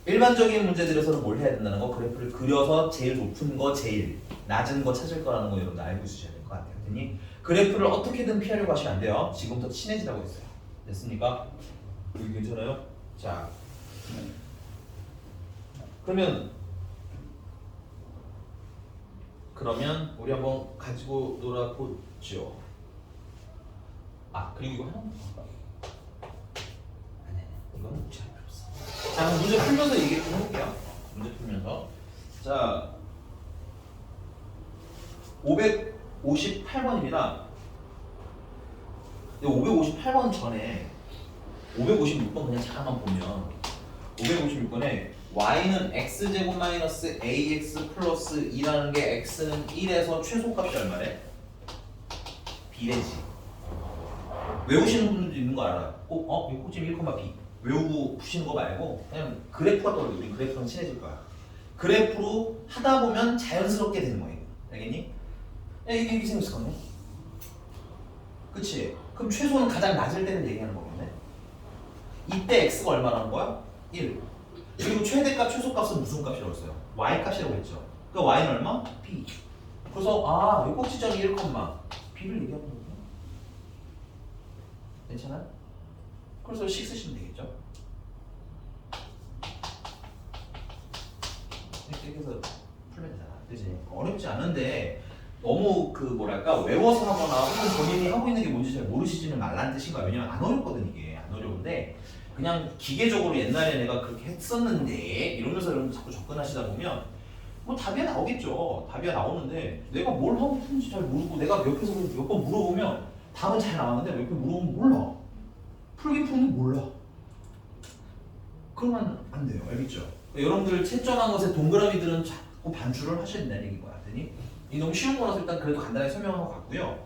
일반적인 문제들에서는 뭘 해야 된다는 거? 그래프를 그려서 제일 높은 거, 제일 낮은 거 찾을 거라는 거 여러분들 알고 있으셔야 될 것 같아요. 됐니? 그래프를 어떻게든 피하려고 하시면 안 돼요. 지금부터 친해지라고 했어요. 됐습니까? 여기 괜찮아요? 자, 그러면 우리 한번 가지고 놀아보죠. 아, 그리고 이거 하나 더. 아니, 이거는 무시할 필요 없어. 자, 그럼 문제 풀면서 얘기 좀 해볼게요. 문제 풀면서. 자, 558번입니다. 558번 전에 556번 그냥 잠깐만 보면 556번에 y는 x제곱 마이너스 ax 플러스 2라는 게 x는 1에서 최소값이 얼마래? b래지. 외우시는 분들도 있는 거 알아요. 꼭 꼭지점 1,b 외우고 푸시는 거 말고 그냥 그래프가 떠올려. 우리 그래프랑 친해질 거야. 그래프로 하다 보면 자연스럽게 되는 거예요. 알겠니? 이게 생겼을 거네. 그치? 그럼 최소는 가장 낮을 때는 얘기하는 거겠네. 이때 x가 얼마라는 거야? 1. 그리고 최대값, 최소값은 무슨 값이라고 했어요? y값이라고 했죠. 그 y는 얼마? b. 그래서 이 꼭지점이 1, b를 얘기하는 거거든요. 괜찮아요? 그래서 식 쓰시면 되겠죠. 이렇게 해서 풀면 되잖아. 그치? 어렵지 않은데 너무 외워서 하거나 혹은 본인이 하고 있는 게 뭔지 잘 모르시지는 말라는 뜻인 거야. 왜냐면 안 어렵거든 이게. 안 어려운데 그냥 기계적으로 옛날에 내가 그렇게 했었는데 이러면서 여러분 자꾸 접근하시다 보면 뭐 답이 나오겠죠. 답이 나오는데 내가 뭘 하고 있는지 잘 모르고 내가 옆에서 몇 번 물어보면 답은 잘 나왔는데 옆에 물어보면 몰라. 풀긴 푸는데 몰라. 그러면 안 돼요. 알겠죠? 여러분들 채점한 것에 동그라미들은 자꾸 반출을 하셔야 된다는 얘기인 거야. 이 너무 쉬운 거라서 일단 그래도 간단하게 설명하고 갔고요.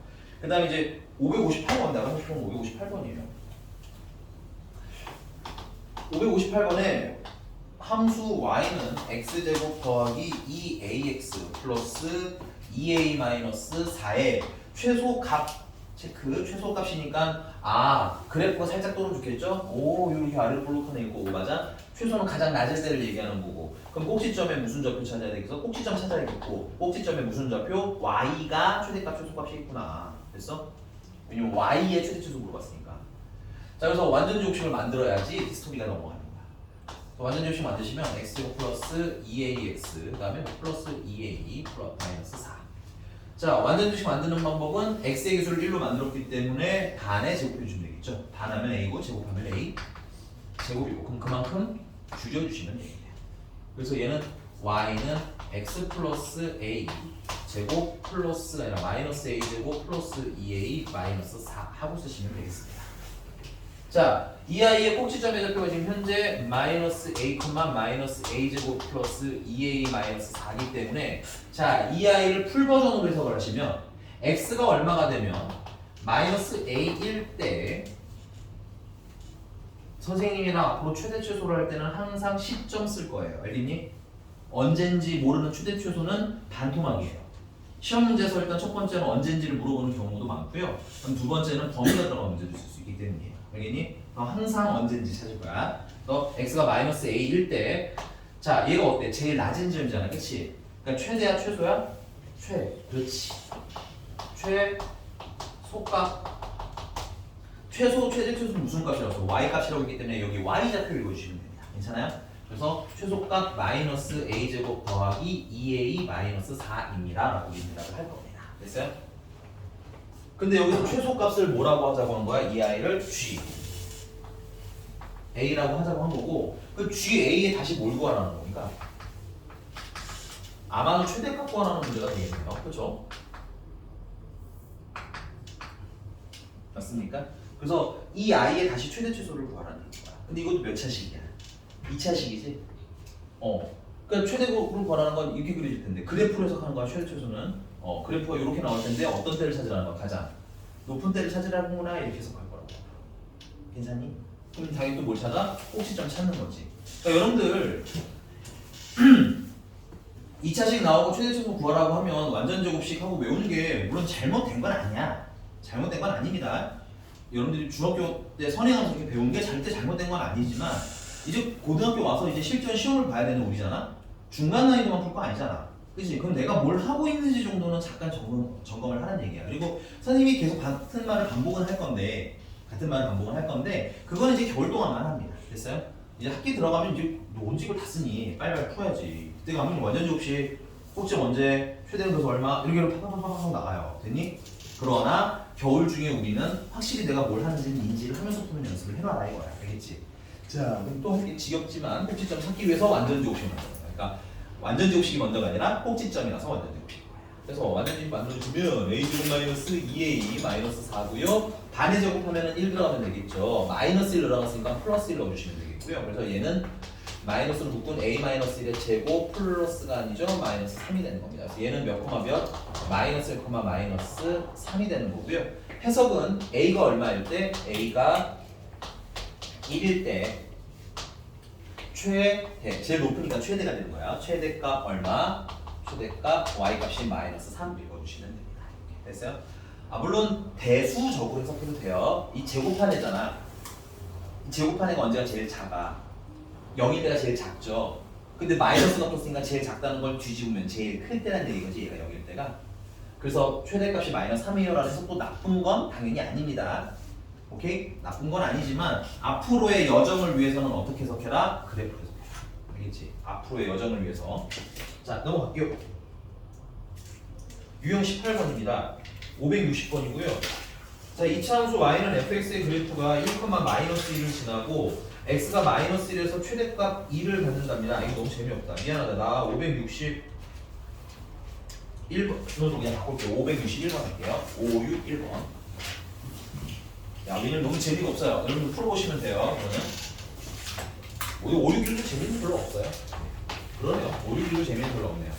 그 다음에 이제 558번 나가고 싶은 건 558번이에요. 558번에 함수 y는 x제곱 더하기 2ax 플러스 2a 마이너스 4의 최소값 체크. 최소값이니까 그래프가 살짝 떨어면 좋겠죠? 이렇게 아래로 볼록하네 있고 맞아? 최소는 가장 낮을 때를 얘기하는 거고 그럼 꼭지점에 무슨 좌표 찾아야 되겠어? 꼭지점 찾아야겠고 꼭지점에 무슨 좌표? y가 최대값 최소값이 있구나. 됐어? 왜냐면 y의 최대 최소 물어봤으니까. 자, 그래서 완전지 곱식을 만들어야지 스토리가 넘어가는 거야. 완전지 곱식 만드시면 x제곱 플러스 2ax 그 다음에 플러스 2a 마이너스 4. 자, 완전지 곱식 만드는 방법은 x의 기수를 1로 만들었기 때문에 반의 제곱해주면 되겠죠. 반하면 a고 제곱하면 a 제곱이고 그럼 그만큼 줄여주시면 됩니다. 그래서 얘는 y는 x 플러스 a 제곱 플러스가 아니라 마이너스 a 제곱 플러스 2a 마이너스 4 하고 쓰시면 되겠습니다. 자, 이 아이의 꼭지점의 좌표가 지금 현재 마이너스 a, 마이너스 a 제곱 플러스 2a 마이너스 4이기 때문에 자, 이 아이를 풀 버전으로 해석을 하시면 x가 얼마가 되면 마이너스 a일 때 선생님이랑 앞으로 최대 최소를 할 때는 항상 시점 쓸 거예요. 알겠니? 언젠지 모르는 최대 최소는 반토막이에요. 시험 문제에서 일단 첫 번째는 언젠지를 물어보는 경우도 많고요. 그럼 두 번째는 범위가 들어간 문제도 있을 수 있기 때문이에요. 알겠니? 항상 언젠지 찾을 거야. 너 x가 마이너스 a일 때, 자 얘가 어때? 제일 낮은 지점이잖아, 그렇지? 그러니까 최대야, 최소야? 그렇지. 최소값. 최소, 최대, 최소는 무슨 값이라서 y 값이라고 했기 때문에 여기 y 좌표 읽어주시면 됩니다. 괜찮아요? 그래서 최소값 마이너스 a 제곱 더하기 2a 마이너스 4입니다. 라고 대답을 할 겁니다. 됐어요? 근데 여기서 최소값을 뭐라고 하자고 한 거야? 이 아이를 g a라고 하자고 한 거고 그 ga에 다시 뭘 구하라는 겁니까? 아마도 최대값 구하라는 문제가 되겠네요. 그렇죠? 맞습니까? 그래서 이 아이의 다시 최대 최소를 구하라는 거야. 근데 이것도 몇 차식이야? 2차식이지? 그러니까 최대값을 구하라는 건 이렇게 그려질 텐데 그래프로 해석하는 거야. 최대 최소는 그래프가 이렇게 나올 텐데 어떤 때를 찾으라는 거야? 가장 높은 때를 찾으라는구나 이렇게 해석할 거라고. 괜찮니? 그럼 당연히 또 뭘 찾아? 꼭지점 찾는 거지. 그러니까 여러분들 2차식 나오고 최대 최소 구하라고 하면 완전 제곱식 하고 외우는 게 물론 잘못된 건 아니야. 잘못된 건 아닙니다. 여러분들이 중학교 때 선행하면서 이렇게 배운 게 절대 잘못된 건 아니지만 이제 고등학교 와서 이제 실전 시험을 봐야 되는 우리잖아. 중간 난이도만 풀 거 아니잖아. 그치? 그럼 내가 뭘 하고 있는지 정도는 잠깐 점검을 하는 얘기야. 그리고 선생님이 계속 같은 말을 반복은 할 건데 그거는 이제 겨울 동안만 합니다. 됐어요? 이제 학기 들어가면 이제 논직을 다 쓰니 빨리빨리 풀어야지. 그때 가면 완전 제곱식, 꼭지점 언제, 최대는 그래서 얼마 이렇게 팍팍팍팍 나가요. 됐니? 그러나 겨울 중에 우리는 확실히 내가 뭘 하는지 인지를 하면서 푸는 연습을 해놔라 이거야. 알겠지? 자, 그럼 또 하기 지겹지만 꼭지점 찾기 위해서 완전 제곱식을 만들어. 그러니까 완전 제곱식이 먼저가 아니라 꼭지점이라서 완전 제곱식. 그래서 완전 제곱 만들어주면 a 제곱 마이너스 2a 마이너스 4고요. 반의 제곱하면은 1 들어가면 되겠죠. 마이너스 1 들어갔으니까 플러스 1 넣어주시면 되겠고요. 그래서 얘는 마이너스로 묶은 a 마이너스 1의 제곱 플러스가 아니죠. 마이너스 3이 되는 겁니다. 그래서 얘는 몇 콤마 몇? 마이너스 1 콤마 마이너스 3이 되는 거고요. 해석은 a가 얼마일 때? a가 1일 때 최대, 제일 높으니까 최대가 되는 거야. 최대값 얼마? 최대값 y값이 마이너스 3 읽어주시면 됩니다. 이렇게 됐어요? 물론 대수적으로 해석해도 돼요. 이 제곱한 애가 언제가 제일 작아? 0일 때가 제일 작죠. 근데 마이너스가 떴으니까 제일 작다는 걸 뒤집으면 제일 클 때란 얘기거지, 얘가 0일 때가. 그래서 최대값이 마이너스 3이요라는 해석도 나쁜 건 당연히 아닙니다. 오케이? 나쁜 건 아니지만 앞으로의 여정을 위해서는 어떻게 해석해라? 그래프로 해석해라. 알겠지? 앞으로의 여정을 위해서. 자, 넘어갈게요. 유형 18번입니다. 560번이고요. 자, 이차함수 y는 fx의 그래프가 1, 마이너스 1을 지나고 x가 마이너스 1에서 최대값 2를 받는답니다. 이거 너무 재미없다. 미안하다. 나 561번 로 그냥 바꿀게요. 561번 할게요. 561번. 야, 우리는 너무 재미가 없어요. 여러분들 풀어보시면 돼요. 그러면 561도 재미는 별로 없어요. 그러네요. 561도 재미는 별로 없네요.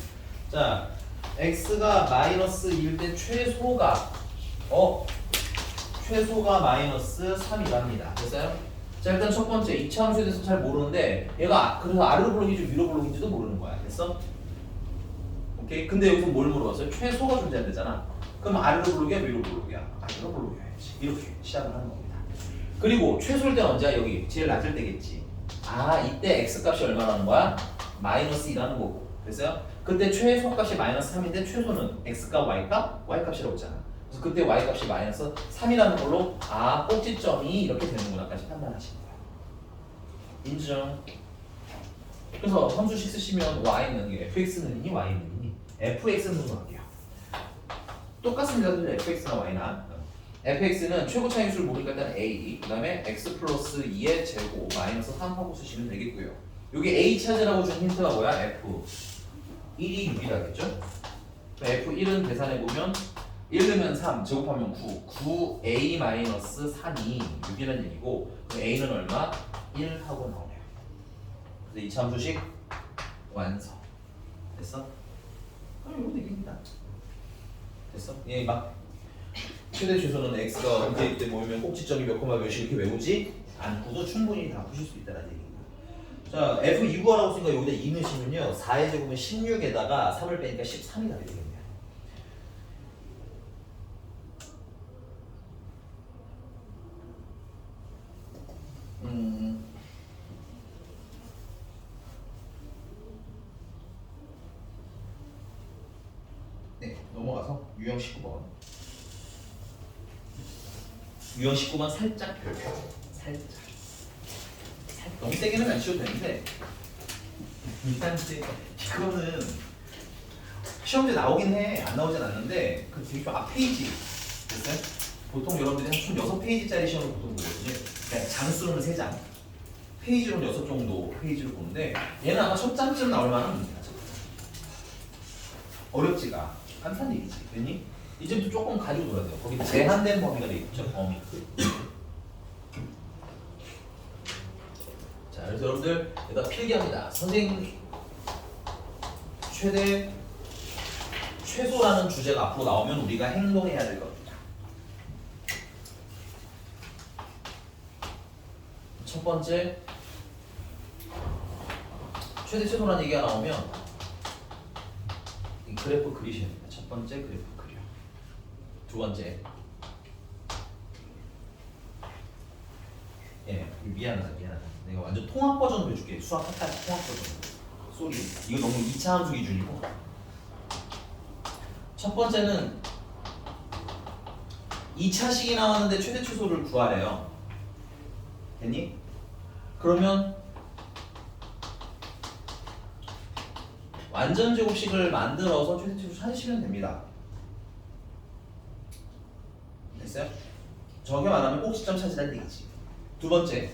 자, x가 마이너스 1일 때 최소가 마이너스 3이랍니다. 됐어요? 자, 일단 첫 번째 2차 함수에 대해서 잘 모르는데 얘가 그래서 아래로 블록인지 위로 블록인지도 모르는 거야. 됐어? 오케이? 근데 여기서 뭘 물어봤어요? 최소가 존재한대잖아. 그럼 아래로 블록이야? 위로 블록이야? 아래로 블록이야지. 이렇게 시작을 하는 겁니다. 그리고 최소일 때는 언제야? 여기 제일 낮을 때겠지. 이때 x값이 얼마라는 거야? 마이너스 2라는 거고. 됐어요? 그때 최소값이 마이너스 3인데 최소는 x값, y값? y값이라고 했잖아. 그래서 그때 y값이 마이너스 3이라는 걸로 꼭지점이 이렇게 되는구나까지 판단하시는 거예요. 인정. 그래서 함수식 쓰시면 y는 fx는 이니 y는 이니 fx는 할게요. 똑같습니다. fx나 y나 fx는 최고 차이수를 모르니까 일단 a, 그 다음에 x 플러스 2의 제곱 마이너스 3 하고 쓰시면 되겠고요. 여기 a 찾으라고 준 힌트가 뭐야? f 1이 6이라겠죠? F1은 계산해보면 1 넣으면 3, 제곱하면 9, 9a-3이 6이라는 얘기고 a는 얼마? 1 하고 나오네요. 그래서 이 함수식 완성. 됐어? 그럼 이거 되겠다. 됐어? 얘 막 최대 최소는 x가 언제 이때 모이면 꼭지점이 몇 콤마 몇이 이렇게 외우지 않고도 충분히 다 푸실 수 있다는 얘기입니다. 자, f2 구하라고 쓰니까 여기다 2 넣으시면요 4의 제곱은 16에다가 3을 빼니까 13이 답이 되겠네요. 네, 넘어가서 유형 19번. 유형 19번 살짝 별표. 살짝. 너무 세게는 안 치워도 되는데 일단 이거는 시험지에 나오긴 해. 안 나오진 않는데 그 되게 좀 앞페이지 됐어요? 보통 여러분들이 한 총 6페이지짜리 시험을 보통 보거든요. 그러니까 장수로는 3장, 페이지로는 6 정도 페이지를 보는데 얘는 아마 첫 장쯤 나올 만한 문제야. 어렵지가 않다는 얘기지. 괜히 이제부터 조금 가지고 놀아야 돼요. 거기 제한된 범위가 돼 있죠. 범위. 자, 그래서 여러분들 여기다 필기합니다. 선생님 최소라는 주제가 앞으로 나오면 우리가 행동해야 될 겁니다. 첫 번째, 최소라는 얘기가 나오면 이 그래프 그리셔야 됩니다. 첫 번째 그래프 그려. 두 번째, 미안하다. 내가 완전 통합 버전으로 해줄게. 수학 학까지 통합 버전. 쏘리. 이거 너무 2차 함수 기준이고. 첫 번째는 2차식이 나왔는데 최대 최소를 구하래요. 됐니? 그러면 완전 제곱식을 만들어서 최대 최소 찾으시면 됩니다. 됐어요? 저게 말하면 꼭지점 찾으라는 얘기지. 두 번째,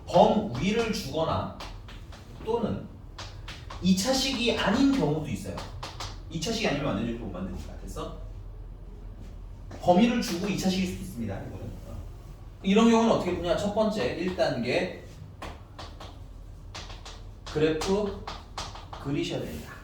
범위를 주거나 또는 2차식이 아닌 경우도 있어요. 2차식이 아니면 완전 제곱식 못 만드니까. 됐어? 범위를 주고 2차식일 수도 있습니다. 이거는. 이런 경우는 어떻게 보냐? 첫 번째 1단계 그래프 그리셔야 됩니다.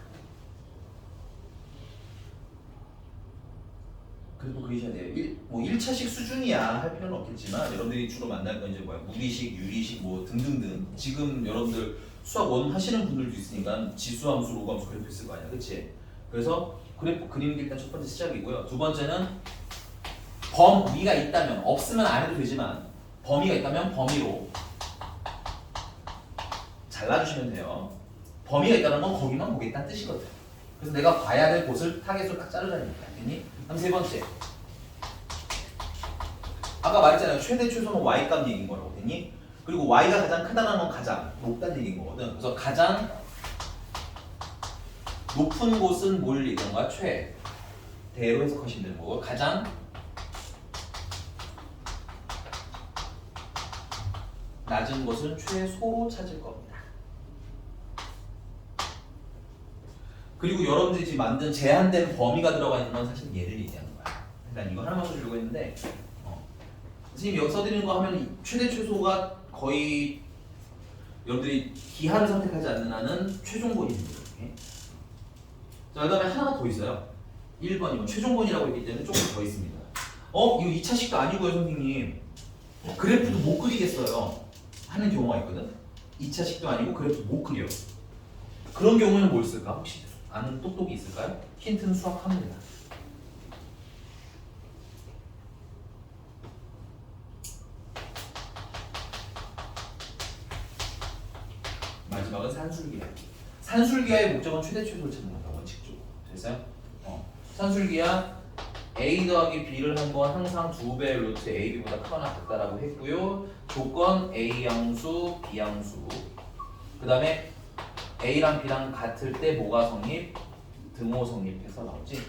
그래프 그리셔야 돼요. 뭐 1차식 수준이야 할 필요는 없겠지만 여러분들이 주로 만날 건 이제 무리식, 유리식 뭐 등등등. 지금 여러분들 수학 원 하시는 분들도 있으니까 지수함수, 로그함수 그래프 있을 거 아니야, 그렇지? 그래서 그래프 그리는 게 일단 첫 번째 시작이고요. 두 번째는 범위가 있다면, 없으면 안 해도 되지만 범위가 있다면 범위로 잘라주시면 돼요. 범위가 있다는 건 거기만 보겠다는 뜻이거든. 그래서 내가 봐야 될 곳을 타겟으로 딱 자르자는 얘기야. 됐니? 그럼 세 번째, 아까 말했잖아요. 최대 최소는 y값 얘기인 거라고. 됐니? 그리고 y가 가장 크다는 건 가장 높다는 얘기인 거거든. 그래서 가장 높은 곳은 뭘 얘기하는 거야? 최대로 해석하시면 되는 거고, 가장 낮은 것은 최소로 찾을 겁니다. 그리고 여러분들이 지금 만든 제한된 범위가 들어가 있는 건 사실 얘를 얘기하는 거야. 일단 이거 하나만 써주려고 했는데, 선생님 여기 써드리는 거 하면 최대 최소가 거의 여러분들이 기하를 선택하지 않는 한은 최종본입니다. 자, 그 다음에 하나가 더 있어요. 1번이면 최종본이라고 했기 때문에 조금 더 있습니다. 이거 2차식도 아니고요, 선생님. 그래프도 못 그리겠어요. 하는 경우가 있거든. 2차식도 아니고 그래프도 못 그려. 그런 경우에는 뭘 쓸까? 혹시 아는 똑똑이 있을까요? 힌트는 수학합니다. 마지막은 산술기하. 산술기하의 목적은 최대 최소를 찾는 거다, 원칙적으로. 됐어요? 산술기하 a 더하기 b를 한 번 항상 2배 루트 ab보다 크거나 같다라고 했고요. 조건 a 양수, b 양수. 그 다음에 a랑 b랑 같을 때 뭐가 성립? 등호 성립해서 나오지.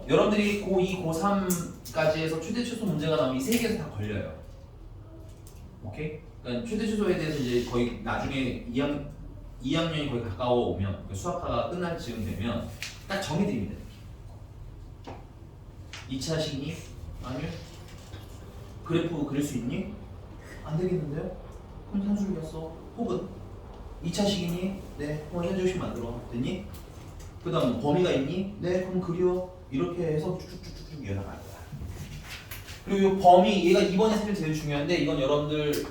여러분들이 고2, 고3까지 해서 최대 최소 문제가 나오면 이 세 개에서 다 걸려요. 오케이? 그러니까 최대 최소에 대해서 이제 거의 나중에 2학 2학년이 거의 가까워 오면 수학과가 끝날 즈음 되면 딱 정해드립니다. 2차 시기니? 아니요. 그래프 그릴 수 있니? 안 되겠는데요? 그럼 산수를 써. 혹은 2차 시기니? 네. 그럼 현재식 만들어. 됐니? 그 다음 범위가 있니? 네. 그럼 그려. 이렇게 해서 쭉쭉쭉쭉 이어나갈 거야. 그리고 이 범위, 얘가 2번이 사실 제일 중요한데 이건 여러분들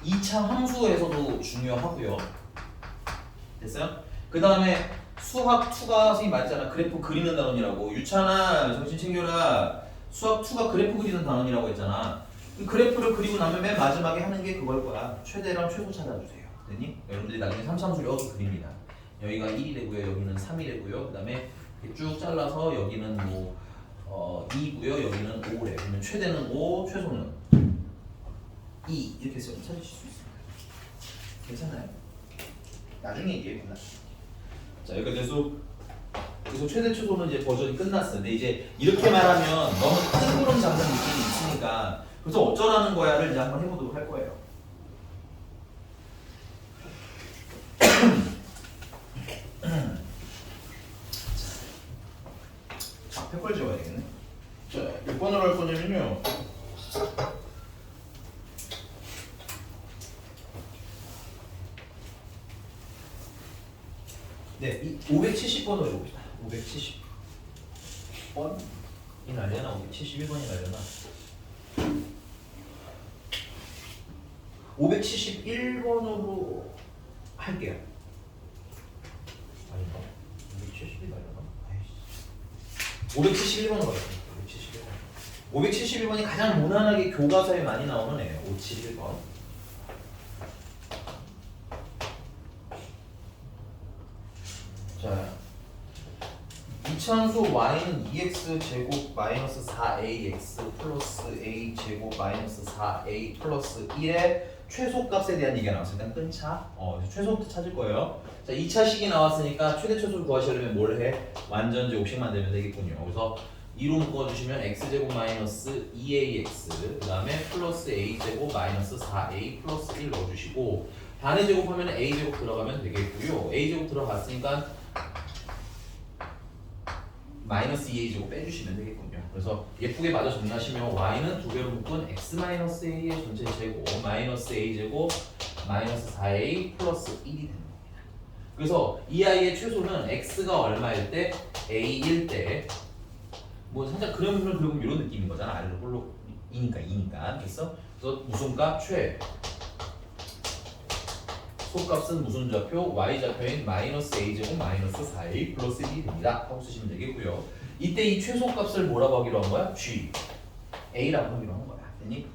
2차 함수에서도 중요하고요. 됐어요? 그 다음에 수학 2가 선생님 말했잖아. 그래프 그리는 단원이라고. 유찬아 정신 챙겨라. 수학 2가 그래프 그리는 단원이라고 했잖아. 그 그래프를 그리고 나면 맨 마지막에 하는 게 그걸 거야. 최대랑 최소 찾아주세요. 됐니? 여러분들이 나중에 3차함수를 여기 그립니다. 여기가 1이 되고요. 여기는 3이 되고요. 그 다음에 쭉 잘라서 여기는 뭐 2고요. 여기는 5래. 그러면 최대는 5, 최소는 2 이렇게 해서 찾으실 수 있습니다. 괜찮아요? 나중에 얘기해보나. 자, 여기가 그래서 최대 최소는 이제 버전이 끝났어. 근데 이제 이렇게 말하면 너무 뜬구름 잡는 느낌이 있으니까 그래서 어쩌라는 거야를 이제 한번 해보도록 할 거예요. 자, 팩걸 지워야 되겠네. 자, 몇 번으로 할 거냐면요. 네, 570번으로 해봅시다. 570번이 날려나? 571번이 날려나? 571번으로 할게요. 아닌가? 570이 날려나? 571번으로 하겠습니다. 571번이 가장 무난하게 교과서에 많이 나오는 애예요. 571번. 자, 이차함수 y는 2x 제곱 마이너스 4ax 플러스 a 제곱 마이너스 4a 플러스 1의 최소값에 대한 얘기가 나왔어요. 일단 끊자. 최소부터 찾을 거예요. 자, 2차식이 나왔으니까 최대 최소를 구하시려면 뭘 해? 완전 제곱식 만들면 되겠군요. 그래서 2로 묶어주시면 x제곱 마이너스 2ax 그 다음에 플러스 a제곱 마이너스 4a 플러스 1 넣어주시고 반의 제곱하면 a제곱 들어가면 되겠고요. a제곱 들어갔으니까 마이너스 2a제곱 빼주시면 되겠군요. 그래서 예쁘게 맞아 정리하시면 y는 두 배로 묶은 x 마이너스 a의 전체 제곱 마이너스 a제곱 마이너스 4a 플러스 1이 되는 겁니다. 그래서 이 아이의 최소는 x가 얼마일 때 a일 때 뭐 살짝 그림을 그리면 이런 느낌인 거잖아. 아래로 볼로 2니까 됐어? 그래서 무슨 값? 최 소값은 무슨 좌표? y 좌표인 마이너스 a제곱 마이너스 4a 플러스 1이 됩니다. 하고 쓰시면 되겠고요. 이때 이 최소값을 뭐라고 하기로 한 거야? g a라고 하기로 한 거야. 됐니?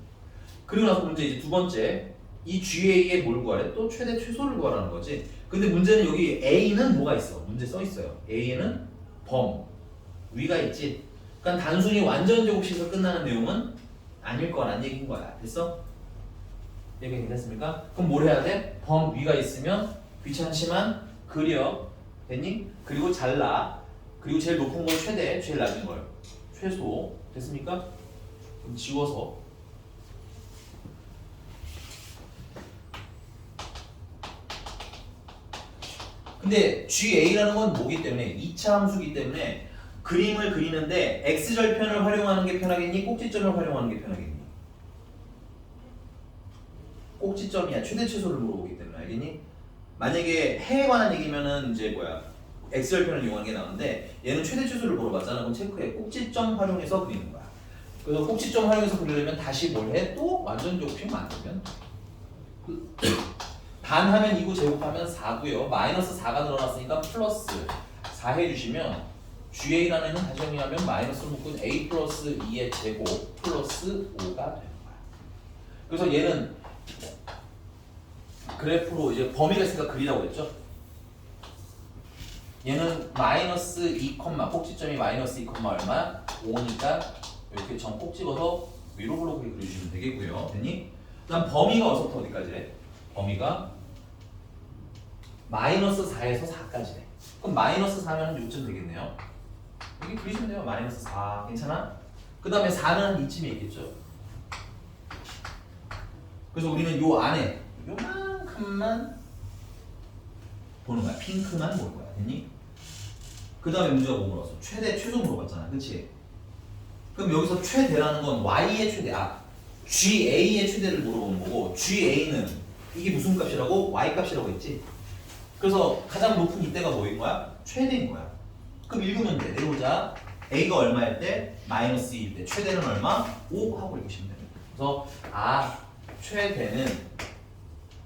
그리고 나서 문제 이제 두 번째 이 GA에 뭘 구하래? 또 최대 최소를 구하라는 거지. 근데 문제는 여기 A는 뭐가 있어? 문제 써 있어요. A에는 범 위가 있지. 그러니까 단순히 완전 제곱식에서 끝나는 내용은 아닐 거란 얘기인 거야. 됐어? 얘기 됐습니까? 그럼 뭘 해야 돼? 범 위가 있으면 귀찮지만 그려. 됐니? 그리고 잘라. 그리고 제일 높은 걸 최대, 제일 낮은 걸 최소. 됐습니까? 그럼 지워서 근데 GA라는 건 뭐기 때문에 2차 함수기 때문에 그림을 그리는데 X절편을 활용하는 게 편하겠니? 꼭지점을 활용하는 게 편하겠니? 꼭지점이야. 최대 최소를 물어보기 때문에 알겠니? 만약에 해에 관한 얘기면은 이제 X절편을 이용하는 게 나오는데 얘는 최대 최소를 물어봤잖아. 그럼 체크해. 꼭지점 활용해서 그리는 거야. 그래서 꼭지점 활용해서 그리려면 다시 뭘 해? 또 완전 제곱식 만들면 단 하면 2고 제곱하면 4고요. 마이너스 4가 늘어났으니까 플러스 4 해주시면 GA라는 애는 다시 정리하면 마이너스로 묶은 A 플러스 2의 제곱 플러스 5가 되는 거야. 그래서 얘는 그래프로 이제 범위가 있으니까 그리라고 했죠. 얘는 마이너스 2, 꼭지점이 마이너스 2, 얼마? 5니까 이렇게 점 꼭 찍어서 위로 블록을 그려주시면 되겠고요. 됐니? 그 다음 범위가 어디서부터 어디까지 해? 범위가 마이너스 4에서 4까지 해. 그럼 마이너스 4면 요쯤 되겠네요. 여기 그리시면 돼요. 마이너스 4 괜찮아? 그 다음에 4는 이쯤에 있겠죠. 그래서 우리는 요 안에 요만큼 핑크만 보는 거야. 핑크만 보는 거야. 됐니? 그 다음에 문제가 뭐 물어봤어? 최대, 최소 물어봤잖아. 그치? 그럼 여기서 최대라는 건 y의 최대, GA의 최대를 물어보는 거고, GA는 이게 무슨 값이라고? y 값이라고 했지? 그래서 가장 높은 이때가 뭐인 거야? 최대인 거야. 그럼 읽으면 돼. 내보자. A가 얼마일 때? 마이너스 2일 때. 최대는 얼마? 5 하고 읽으시면 됩니다. 그래서 최대는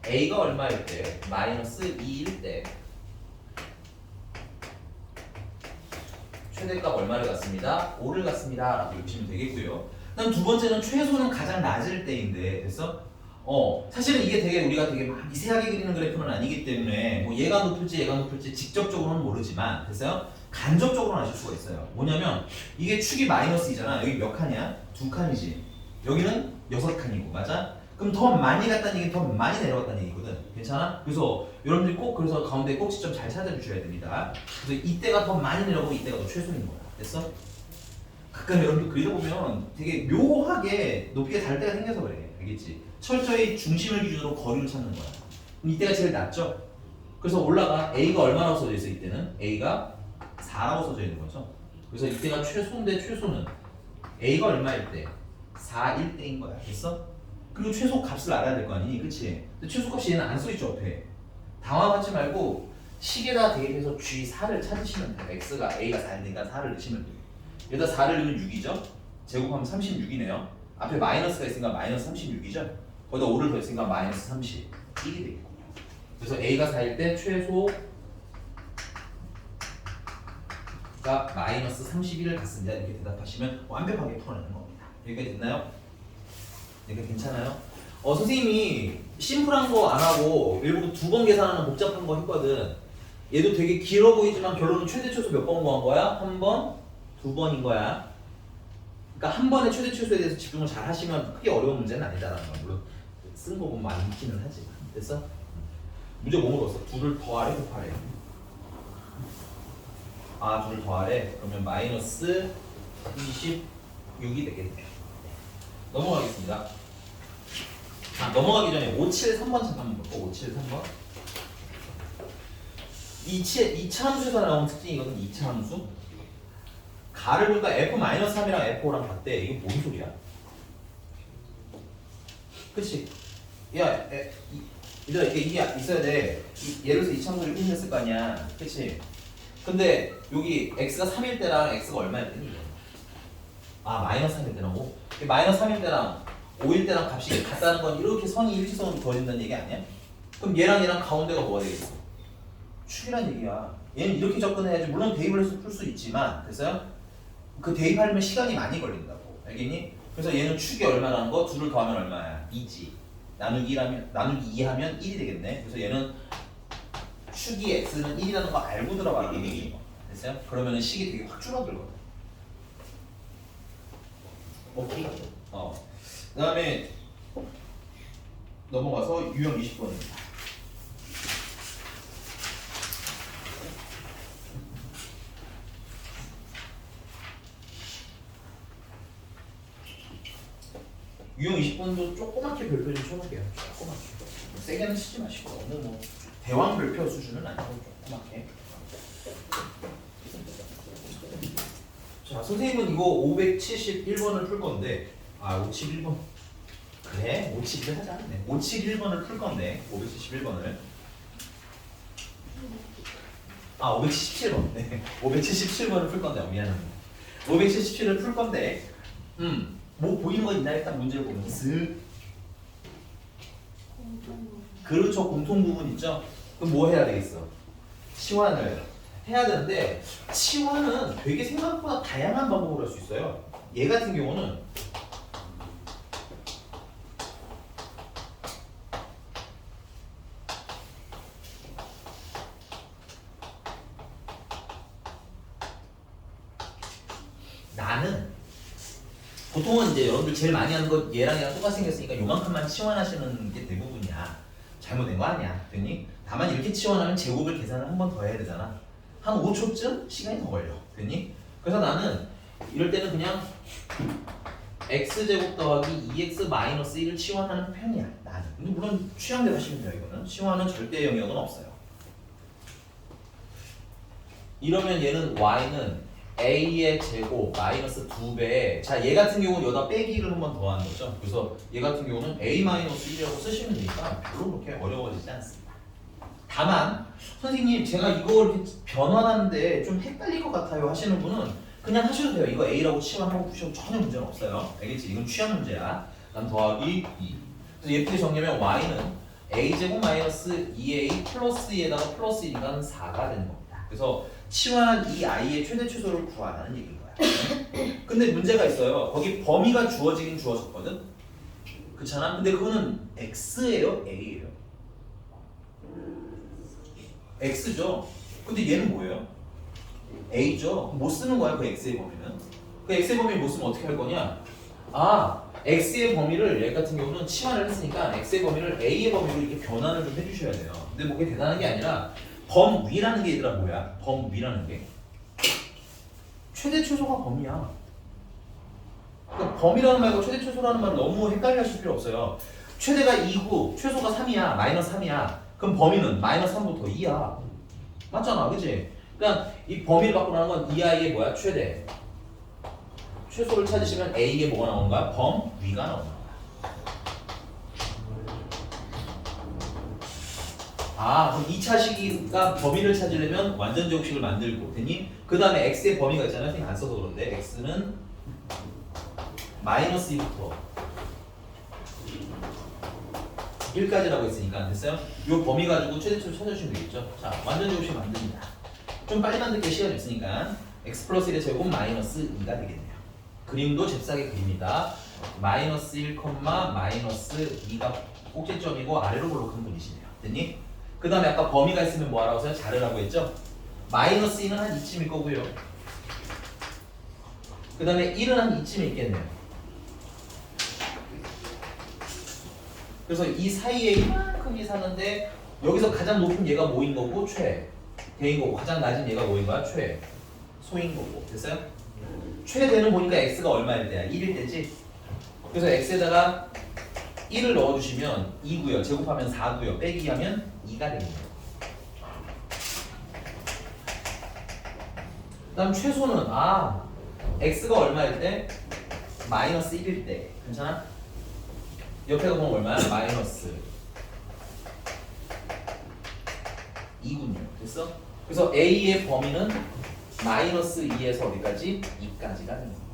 A가 얼마일 때? 마이너스 2일 때. 최대값 얼마를 갖습니다? 5를 갖습니다. 라고 읽으시면 되겠고요. 그다음 두 번째는 최소는 가장 낮을 때인데, 됐어? 사실은 이게 되게 우리가 되게 막 미세하게 그리는 그래프는 아니기 때문에 뭐 얘가 높을지 직접적으로는 모르지만, 됐어요? 간접적으로는 아실 수가 있어요. 뭐냐면 이게 축이 마이너스 2잖아. 여기 몇 칸이야? 2칸이지. 여기는 6칸이고, 맞아? 그럼 더 많이 갔다는 얘기는 더 많이 내려갔다는 얘기거든. 괜찮아? 그래서 여러분들이 꼭 그래서 가운데 꼭지점 잘 찾아주셔야 됩니다. 그래서 이때가 더 많이 내려가고 이때가 더 최소인 거야. 됐어? 가끔 여러분들 그리다 보면 되게 묘하게 높이가 달 때가 생겨서 그래. 알겠지? 철저히 중심을 기준으로 거리를 찾는 거야. 그럼 이때가 제일 낮죠? 그래서 올라가. A가 얼마라고 써져 있어? 이때는 A가 4라고 써져 있는 거죠. 그래서 이때가 최소인데 최소는 A가 얼마일 때? 4일 때인 거야. 됐어? 그리고 최소 값을 알아야 될 거 아니니? 그치? 근데 최소 값이 얘는 안 써있죠, 옆에. 당황하지 말고 식에다 대입해서 G4를 찾으시면 돼요. X가 A가 4인니까 4를 넣으시면 돼요. 여기다 4를 넣으면 6이죠? 제곱하면 36이네요. 앞에 마이너스가 있으니까 마이너스 36이죠? 거기다 5를 더했으니까 마이너스 31이 되겠군요. 그래서 A가 4일 때 최소가 마이너스 31을 갖습니다. 이렇게 대답하시면 완벽하게 풀어내는 겁니다. 여기까지 됐나요? 여기까지 괜찮아요? 선생님이 심플한 거 안 하고 일부러 2번 계산하는 복잡한 거 했거든. 얘도 되게 길어 보이지만 결론은 최대 최소 몇 번 구한 거야? 1번, 2번인 거야. 그러니까 한 번에 최대 최소에 대해서 집중을 잘 하시면 크게 어려운 문제는 아니다라는 거. 물론 쓴 거 보면 많이 있기는 하지만. 됐어? 문제 뭐 물었어? 2를 더하래, 곱하래? 2를 더하래? 그러면 마이너스 26이 되겠네요. 넘어가겠습니다. 넘어가기 전에 573번 잠깐만 볼까? 573번. 2차 함수에서 나온 특징이거든. 2차 함수. 가를 보니까 F-3이랑 F5랑 같대. 이게 뭔 소리야? 그치? 야, 얘들아, 이게 있어야 돼. 예를 들어서 2차 함수를 이렇게 했을 거 아니야. 그치? 근데 여기 X가 3일 때랑 X가 얼마일 때니? 마이너스 3일 때랑 5? 마이너스 3일 때랑 5일 때랑 값이 같다는 건 이렇게 선이 일직선으로 그어진다는 얘기 아니야? 그럼 얘랑 가운데가 뭐가 되겠어? 축이란 얘기야. 얘는 이렇게 접근해야지. 물론 대입을 해서 풀 수 있지만, 됐어요? 그 대입하려면 시간이 많이 걸린다고. 알겠니? 그래서 얘는 축이 얼마라는 거? 2를 더하면 얼마야? 2지. 나누기 2 하면 1이 되겠네. 그래서 얘는 축이 x는 1이라는 거 알고 들어가라는 얘기. 됐어요? 그러면은 식이 되게 확 줄어들거든. 오케이? 그 다음에 넘어가서 유형 20번입니다. 유형 20번도 조그맣게 별표 좀 쳐놓을게요. 조그맣게. 세게는 치지 마시고 너무 뭐 대왕 별표 수준은 아니고 조그맣게. 자, 선생님은 이거 571번을 풀 건데 571번 그래? 571 하자. 네, 571번을 풀 건데 571번을 577번 네 577번을 풀 건데 미안합니다. 577을 풀 건데 뭐 보이는 거 있나? 일단 문제를 보면 그렇죠. 공통 부분 있죠? 그럼 뭐 해야 되겠어? 치환을 해야 되는데 치환은 되게 생각보다 다양한 방법으로 할 수 있어요. 얘 같은 경우는 나는 보통은 이제 여러분들 제일 많이 하는 거 얘랑 똑같이 생겼으니까 요만큼만 치환하시는 게 대부분이야. 잘못된 거 아니야. 됐니? 다만 이렇게 치환하면 제곱을 계산을 한 번 더 해야 되잖아. 한 5초쯤 시간이 더 걸려. 됐니? 그래서 나는 이럴 때는 그냥 x제곱 더하기 2x 마이너스 1을 치환하는 편이야 나는. 근데 물론 취향대로 하시면 돼요. 이거는 치환은 절대 영역은 없어요. 이러면 얘는 y는 a의 제곱 마이너스 2배. 자, 얘 같은 경우는 여기다 빼기를 한 번 더 하는 거죠. 그래서 얘 같은 경우는 a 마이너스 1이라고 쓰시면 되니까 별로 그렇게 어려워지지 않습니다. 다만 선생님 제가 이거 이렇게 변환하는데 좀 헷갈릴 것 같아요 하시는 분은 그냥 하셔도 돼요. 이거 a라고 치환하고 푸셔도 전혀 문제는 없어요. 알겠지? 이건 취향 문제야. 난 더하기 2. 그래서 예쁘게 정리하면 y는 a제곱 마이너스 2a 플러스 2에다가 플러스 1이니까 4가 되는 겁니다. 그래서 치환한 이 i의 최대 최소를 구하라는 얘기인 거야. 근데 문제가 있어요. 거기 범위가 주어지긴 주어졌거든. 그렇잖아. 근데 그거는 x예요, a예요? x죠. 근데 얘는 뭐예요? a죠. 못 쓰는 거야 그 x의 범위는. 그 x의 범위 못 쓰면 어떻게 할 거냐? 아, x의 범위를 얘 같은 경우는 치환을 했으니까 x의 범위를 a의 범위로 이렇게 변환을 좀 해주셔야 돼요. 근데 뭐 그게 대단한 게 아니라 범위라는 게 얘들아 뭐야? 범위라는 게 최대 최소가 범위야. 그러니까 범위라는 말과 최대 최소라는 말을 너무 헷갈려 하실 필요 없어요. 최대가 2고 최소가 3이야. 마이너스 3이야. 그럼 범위는 마이너스 3부터 2야. 맞잖아. 그치? 그러니까 이 범위를 바꾸라는 건 이 아이의 뭐야? 최대. 최소를 찾으시면 A의 뭐가 나오는 거야? 범위가 나오는 거야. 아, 그럼 2차 식이가 범위를 찾으려면 완전 제곱식을 만들고 됐니? 그 다음에 x의 범위가 있잖아요. 선생님 안 써서 그런데 x는 마이너스 2부터 1까지라고 했으니까 됐어요? 이 범위 가지고 최대치를 찾아주시면 되겠죠? 자, 완전 제곱식 만듭니다. 좀 빨리 만들게 시간이 없으니까 x 플러스 1의 제곱 마이너스 2가 되겠네요. 그림도 잽싸게 그립니다. 마이너스 1, 마이너스 2가 꼭지점이고 아래로 볼록한 분이시네요. 됐니? 그 다음에 아까 범위가 있으면 뭐 하라고 해서 자르라고 했죠? 마이너스 2는 한 이쯤일 거고요. 그 다음에 1은 한 이쯤에 있겠네요. 그래서 이 사이에 이만큼이 사는데 여기서 가장 높은 얘가 뭐인 거고 최대인 거고 가장 낮은 얘가 뭐인 거야? 최소인 거고. 됐어요? 최대는 보니까 x가 얼마일 때야? 1일 때지? 그래서 x에다가 1을 넣어주시면 2고요. 제곱하면 4고요. 빼기 하면 2가 됩니다. 그 다음 최소는 x가 얼마일 때? 마이너스 1일 때. 괜찮아? 옆에가 보면 얼마야? 마이너스 2군요. 됐어? 그래서 a의 범위는 마이너스 2에서 어디까지? 2까지가 되는 겁니다.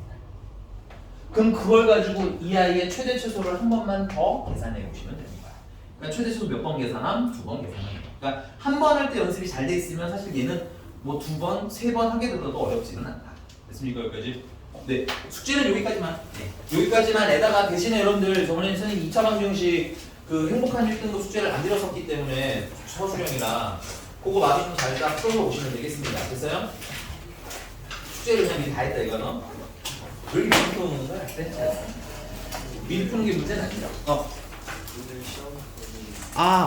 그럼 그걸 가지고 이 아이의 최대 최소를 한 번만 더 계산해 보시면 되는 거야. 그러니까 최대 최소 몇 번 계산함? 2번 계산함. 그러니까 한 번 할 때 연습이 잘 돼 있으면 사실 얘는 뭐 2번, 3번 하게 되더라도 어렵지는 않다. 됐습니까? 여기까지? 네. 숙제는 여기까지만. 네. 여기까지만 에다가 대신에 여러분들 저번에 선생님 2차 방정식 그 행복한 1등급 숙제를 안 드렸었기 때문에 서술형이랑 그거 마저 좀 잘 딱 풀어서 오시면 되겠습니다. 됐어요? 숙제를 그냥 미리 다 했다 이거는. 왜 이렇게 미리 푸는 거야? 미리 푸는 게 문제는 아니죠.